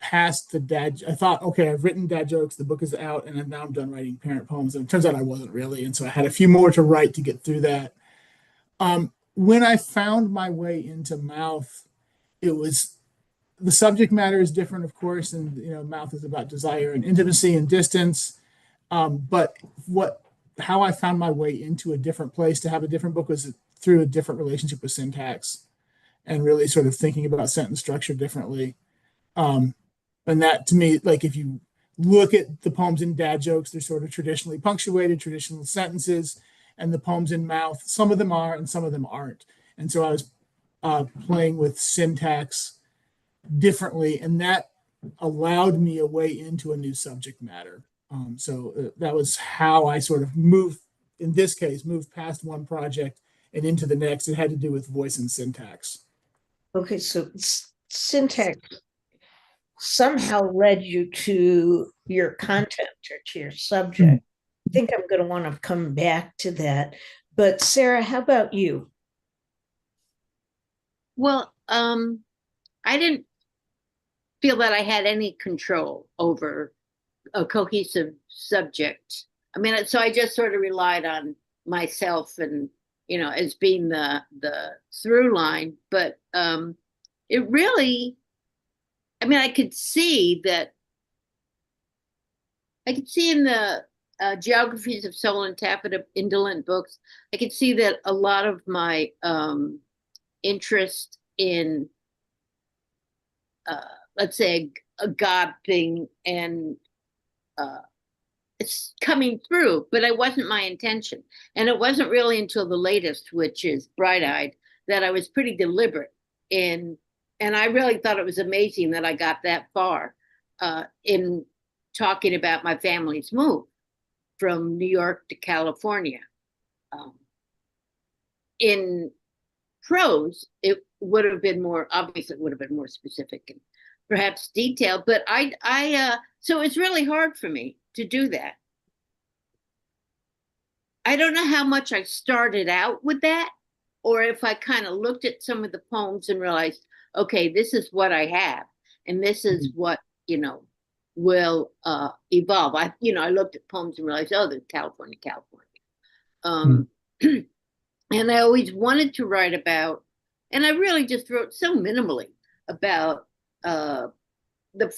past the dad. I thought, okay, I've written dad jokes, the book is out, and now I'm done writing parent poems. And it turns out I wasn't really. And so I had a few more to write to get through that. When I found my way into Mouth, it was, the subject matter is different, of course, and Mouth is about desire and intimacy and distance. But how I found my way into a different place to have a different book was through a different relationship with syntax and really sort of thinking about sentence structure differently. And that, to me, like if you look at the poems in dad jokes. They're sort of traditionally punctuated, traditional sentences, and the poems in mouth, some of them are and some of them aren't. And so I was playing with syntax differently, and that allowed me a way into a new subject matter. So that was how I sort of moved, in this case, moved past one project and into the next. It had to do with voice and syntax. Okay, so syntax somehow led you to your content or to your subject. I think I'm going to want to come back to that. But Sarah, how about you? Well, I didn't feel that I had any control over a cohesive subject. I mean, so I just sort of relied on myself and, you know, as being the through line. But it really, I mean, I could see in the geographies of soul and taffeta indolent books, I could see that a lot of my interest in, let's say, a God thing and it's coming through, but it wasn't my intention. And it wasn't really until the latest, which is Bright Eyed, that I was pretty deliberate in, and I really thought it was amazing that I got that far in talking about my family's move from New York to California. In prose, it would have been more obvious, it would have been more specific and perhaps detailed, but so it's really hard for me to do that. I don't know how much I started out with that, or if I kind of looked at some of the poems and realized, okay, this is what I have, and this is what, you know, will evolve. I looked at poems and realized, oh, they're California. And I always wanted to write about, and I really just wrote so minimally about the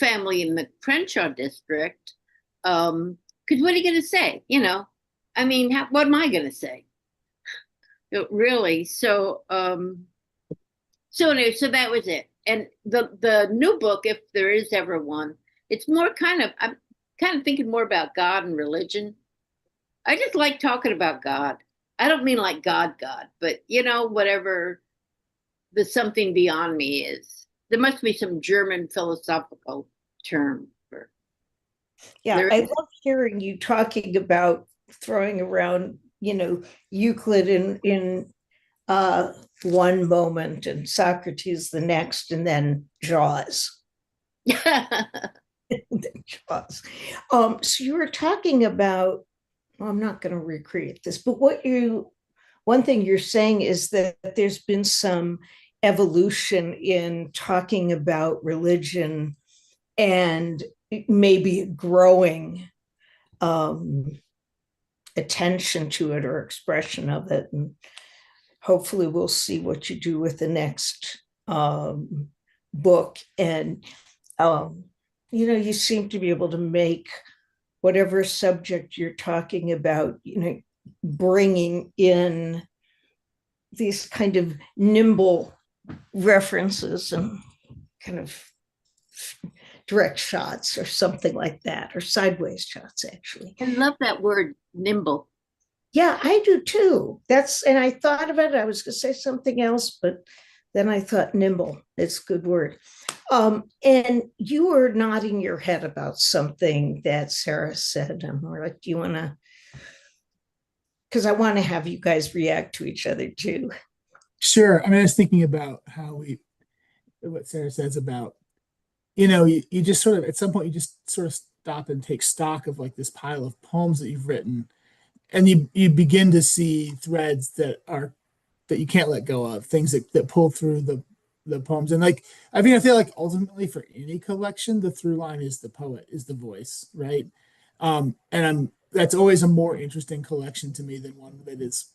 family in the Crenshaw district. Because what are you going to say? You know, I mean, what am I going to say? Really? So, anyway, so that was it. And the new book, if there is ever one, it's more I'm kind of thinking more about God and religion. I just like talking about God. I don't mean like God, but, you know, whatever the something beyond me is. There must be some German philosophical term for. Yeah, I love hearing you talking about throwing around, you know, Euclid in one moment and Socrates the next, and then Jaws. Jaws. So you were talking about, well, I'm not going to recreate this, but one thing you're saying is that there's been some evolution in talking about religion and maybe growing attention to it or expression of it. And hopefully we'll see what you do with the next book. And, you know, you seem to be able to make whatever subject you're talking about, you know, bringing in these kind of nimble references and kind of direct shots or something like that, or sideways shots, actually. I love that word, nimble. Yeah, I do too. And I thought about it. I was going to say something else, but then I thought nimble. It's a good word. And you were nodding your head about something that Sarah said. I'm more like, do you want to? Because I want to have you guys react to each other too. Sure. I mean, I was thinking about what Sarah says about, you know, you just sort of, at some point, you just sort of stop and take stock of like this pile of poems that you've written. And you begin to see threads that you can't let go of, things that pull through the poems. And like, I mean, I feel like ultimately for any collection, the through line is the poet, is the voice, right? And that's always a more interesting collection to me than one that is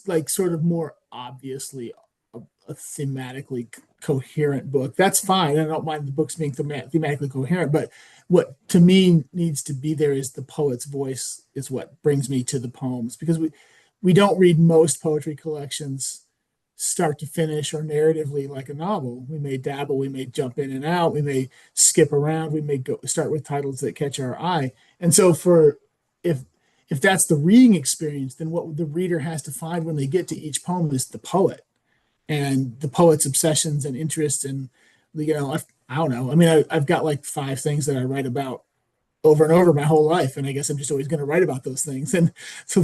like sort of more obviously a thematically coherent book. That's fine. I don't mind the books being thematically coherent, but what to me needs to be there is the poet's voice is what brings me to the poems, because we don't read most poetry collections start to finish or narratively like a novel. We may dabble, we may jump in and out, we may skip around, we may go start with titles that catch our eye. And so for if that's the reading experience, then what the reader has to find when they get to each poem is the poet and the poet's obsessions and interests. And I don't know. I mean, I've got like 5 things that I write about over and over my whole life, and I guess I'm just always going to write about those things. And so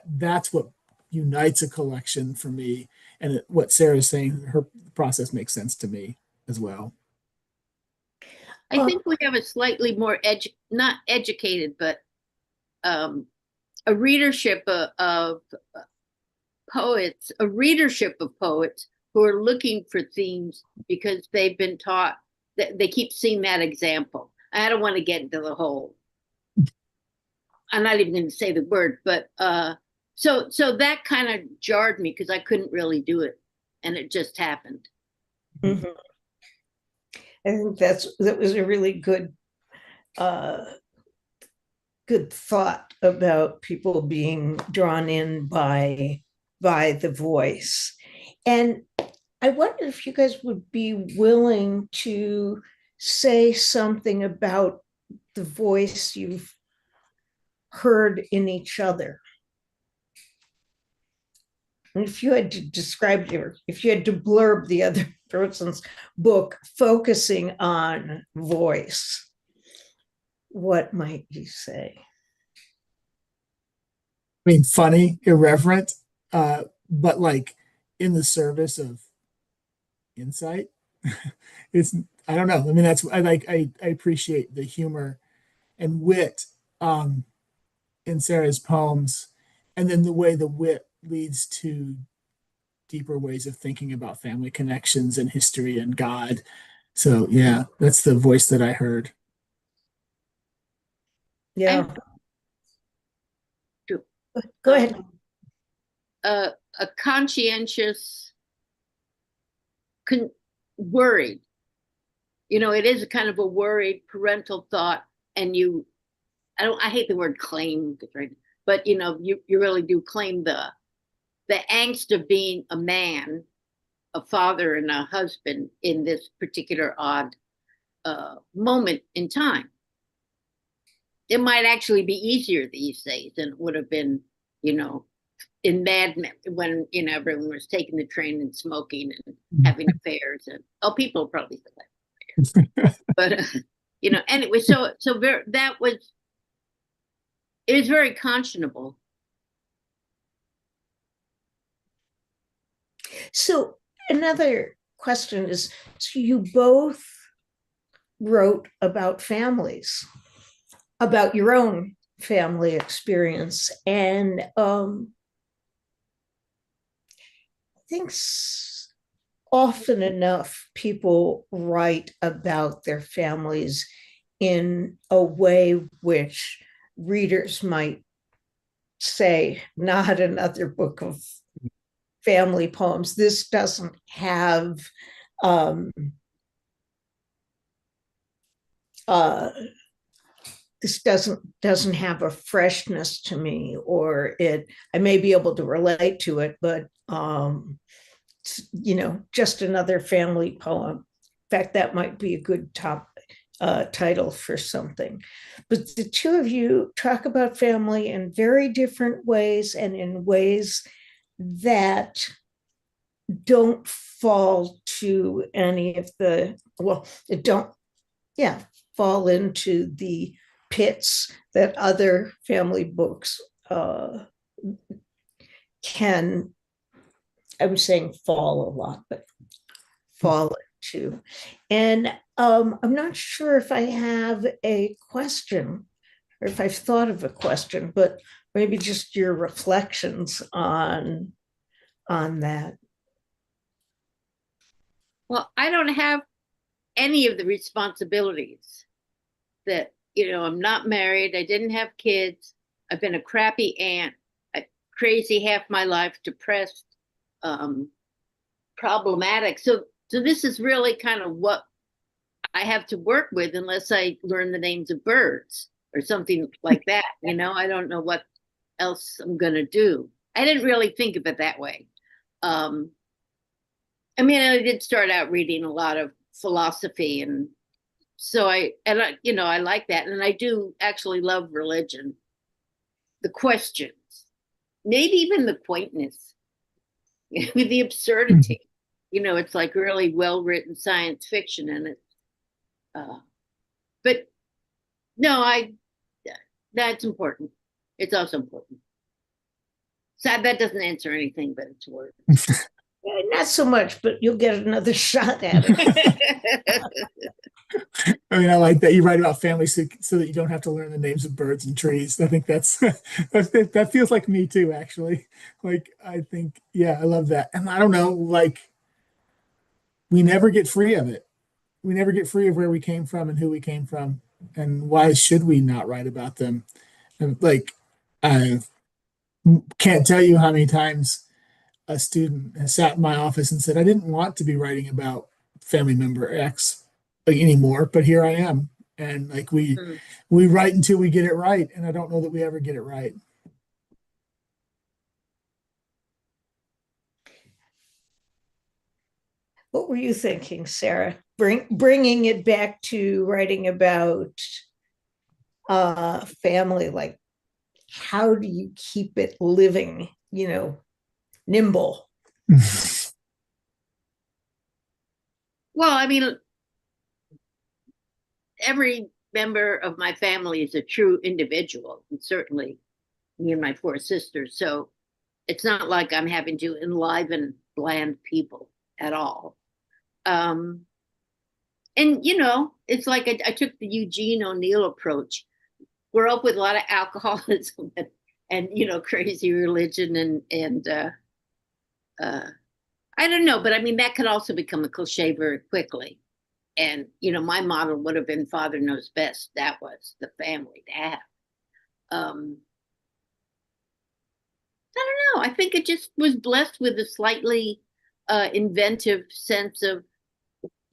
that's what unites a collection for me. And what Sarah's saying, her process makes sense to me as well. I think we have a slightly more not educated, but a readership of poets, a readership of poets who are looking for themes because they've been taught that they keep seeing that example. I don't want to get into the whole, I'm not even going to say the word, but so that kind of jarred me because I couldn't really do it, and it just happened. Mm-hmm. I think that was a really good good thought about people being drawn in by the voice. And I wonder if you guys would be willing to say something about the voice you've heard in each other. And if you had to describe if you had to blurb the other person's book focusing on voice, what might you say? I mean, funny, irreverent, but like in the service of insight. I don't know. I mean, I appreciate the humor and wit in Sarah's poems, and then the way the wit leads to deeper ways of thinking about family connections and history and God. So yeah, that's the voice that I heard. Yeah. Go ahead. A conscientious, worried. It is a kind of a worried parental thought, and I hate the word claim, right? But you really do claim the angst of being a man, a father, and a husband in this particular odd moment in time. It might actually be easier these days than it would have been, in Mad Men when everyone was taking the train and smoking and having affairs, and people probably still have affairs. But anyway, so it was very conscionable. So another question is, so you both wrote about families, about your own family experience, and I think often enough people write about their families in a way which readers might say, not another book of family poems. This doesn't have this doesn't have a freshness to me, or I may be able to relate to it, but just another family poem. In fact, that might be a good top title for something. But the two of you talk about family in very different ways, and in ways that don't fall to any of it don't fall into the pits that other family books can, I'm saying fall a lot, but fall into. And I'm not sure if I have a question or if I've thought of a question, but maybe just your reflections on that. Well, I don't have any of the responsibilities that, I'm not married. I didn't have kids. I've been a crappy aunt, crazy half my life, depressed, problematic. So this is really kind of what I have to work with, unless I learn the names of birds or something like that. I don't know what else I'm going to do. I didn't really think of it that way. I mean, I did start out reading a lot of philosophy, and so I like that, and I do actually love religion, the questions, maybe even the quaintness, the absurdity. It's like really well written science fiction, and but no, that's important. It's also important. So that doesn't answer anything, but it's words. Not so much, but you'll get another shot at it. I mean, I like that you write about families so that you don't have to learn the names of birds and trees. I think that feels like me too, actually. Like, I think, yeah, I love that. And I don't know, like, we never get free of it. We never get free of where we came from and who we came from. And why should we not write about them? And like, I can't tell you how many times a student has sat in my office and said, I didn't want to be writing about family member X anymore, but here I am. And like we write until we get it right. And I don't know that we ever get it right. What were you thinking, Sarah? Bringing it back to writing about family, like how do you keep it living, nimble? Well, I mean, every member of my family is a true individual, and certainly me and my 4 sisters. So it's not like I'm having to enliven bland people at all. And it's like I took the Eugene O'Neill approach. We're up with a lot of alcoholism and crazy religion and I don't know, but I mean that could also become a cliche very quickly. And my model would have been father knows best. That was the family to have. I don't know. I think it just was blessed with a slightly inventive sense of,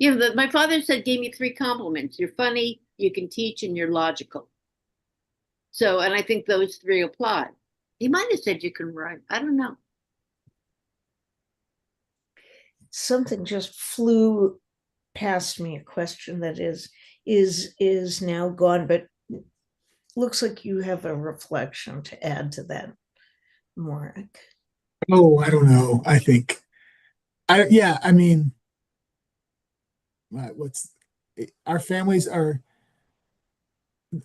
my father gave me 3 compliments. You're funny, you can teach, and you're logical. So, and I think those 3 apply. He might have said you can write. I don't know. Something just flew past me, a question that is now gone, but looks like you have a reflection to add to that, Amorak. Oh, I don't know. I mean, our families are,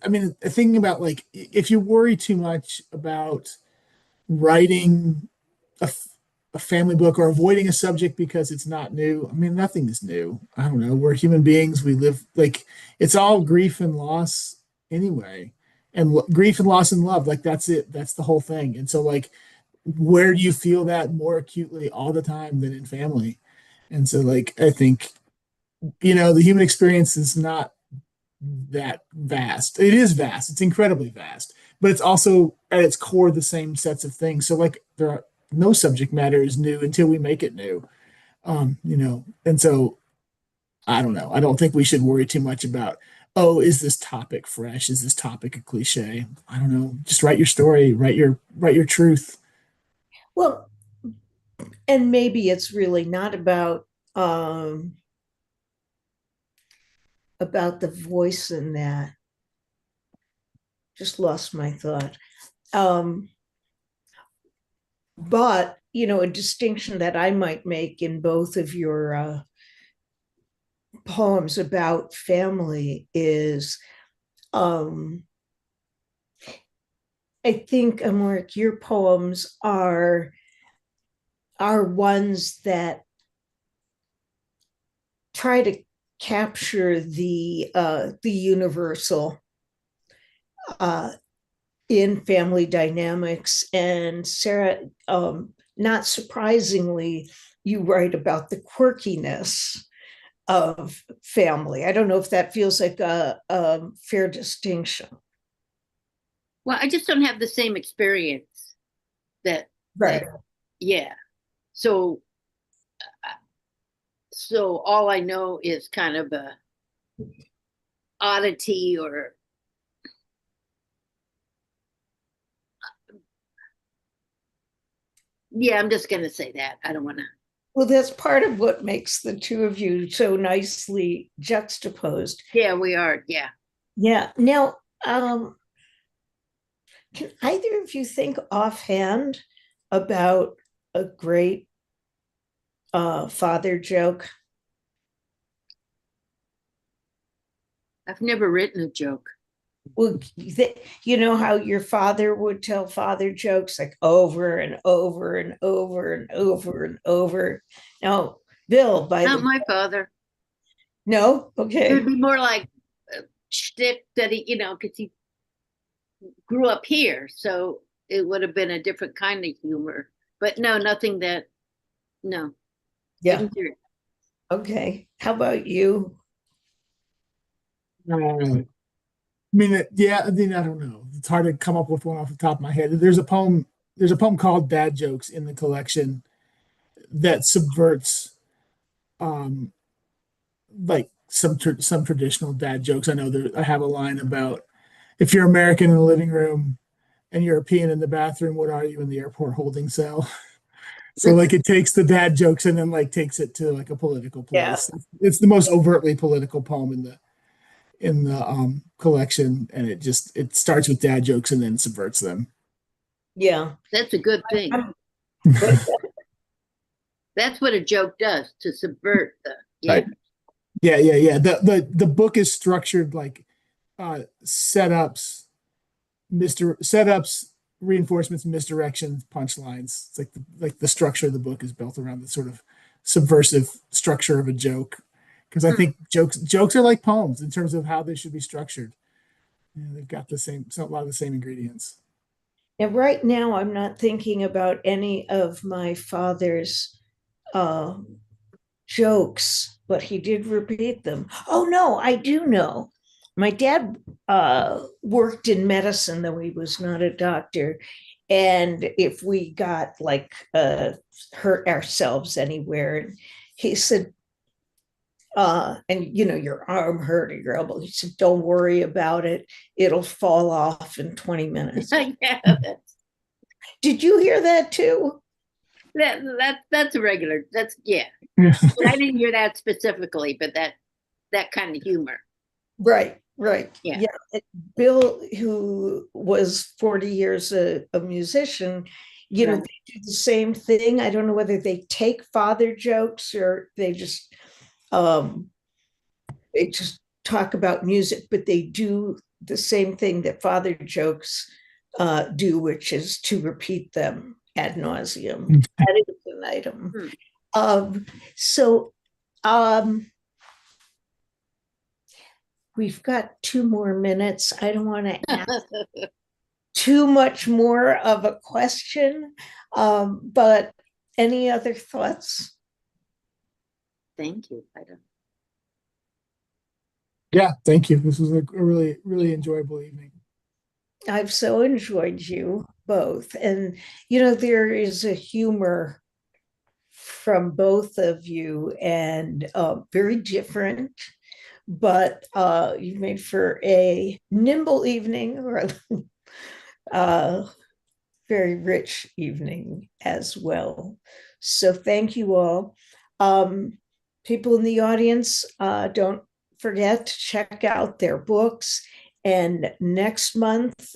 I mean, thinking about like, if you worry too much about writing a family book or avoiding a subject because it's not new, I mean, nothing is new. I don't know. We're human beings. We live, like, it's all grief and loss anyway. And grief and loss and love, like, that's it. That's the whole thing. And so, like, where do you feel that more acutely all the time than in family? And so, like, I think, the human experience is not that vast. It is vast. It's incredibly vast, but it's also at its core the same sets of things. So like no subject matter is new until we make it new. And so I don't know. I don't think we should worry too much about, oh, is this topic fresh? Is this topic a cliche? I don't know. Just write your story, write your truth. Well, and maybe it's really not about the voice in that. Just lost my thought. But a distinction that I might make in both of your poems about family is I think, Amorak, your poems are ones that try to capture the universal in family dynamics. And Sarah, not surprisingly, you write about the quirkiness of family. I don't know if that feels like a fair distinction. Well, I just don't have the same experience right. Yeah. So all I know is kind of a oddity or I'm just going to say that. I don't want to. Well, that's part of what makes the two of you so nicely juxtaposed. Yeah, we are. Yeah. Yeah. Now, can either of you think offhand about a great father joke? I've never written a joke. Well, you know how your father would tell father jokes like over and over and over and over and over. Now, Bill, Not my father. No? It Okay. would be more like shtick that he, because he grew up here, so it would have been a different kind of humor. But no, nothing that. No. Yeah. Didn't hear it. Okay. How about you? I mean, yeah, I mean, I don't know. It's hard to come up with one off the top of my head. There's a poem called Dad Jokes in the collection that subverts like some traditional dad jokes. I know I have a line about if you're American in the living room and European in the bathroom, what are you in the airport holding cell? So like it takes the dad jokes and then like takes it to like a political place. Yeah. It's the most overtly political poem in the collection, and it starts with dad jokes and then subverts them. Yeah. That's a good thing. That's what a joke does, to subvert the. Yeah. Right. Yeah. The book is structured like setups, reinforcements, misdirections, punchlines. It's like the structure of the book is built around the sort of subversive structure of a joke. Because I think jokes are like poems in terms of how they should be structured. They've got a lot of the same ingredients. And right now, I'm not thinking about any of my father's jokes, but he did repeat them. Oh, no, I do know. My dad worked in medicine, though he was not a doctor. And if we got like hurt ourselves anywhere, he said, and your arm hurt or your elbow, he said, don't worry about it. It'll fall off in 20 minutes. Yeah. Did you hear that too? That's a regular. That's yeah. I didn't hear that specifically, but that kind of humor. Right. Yeah. Bill, who was 40 years a musician, they do the same thing. I don't know whether they take father jokes or they just talk about music, but they do the same thing that father jokes do, which is to repeat them ad nauseum, ad infinitum. We've got 2 more minutes. I don't want to ask too much more of a question, but any other thoughts? Thank you. Yeah, thank you. This was a really, really enjoyable evening. I've so enjoyed you both. And, there is a humor from both of you and very different, but you've made for a nimble evening or a very rich evening as well. So thank you all. People in the audience, don't forget to check out their books. And next month,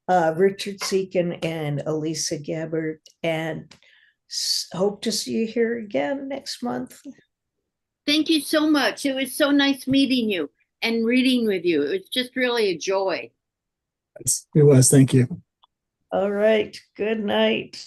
Richard Seekin and Elisa Gabbard, and hope to see you here again next month. Thank you so much. It was so nice meeting you and reading with you. It was just really a joy. It was. Thank you. All right. Good night.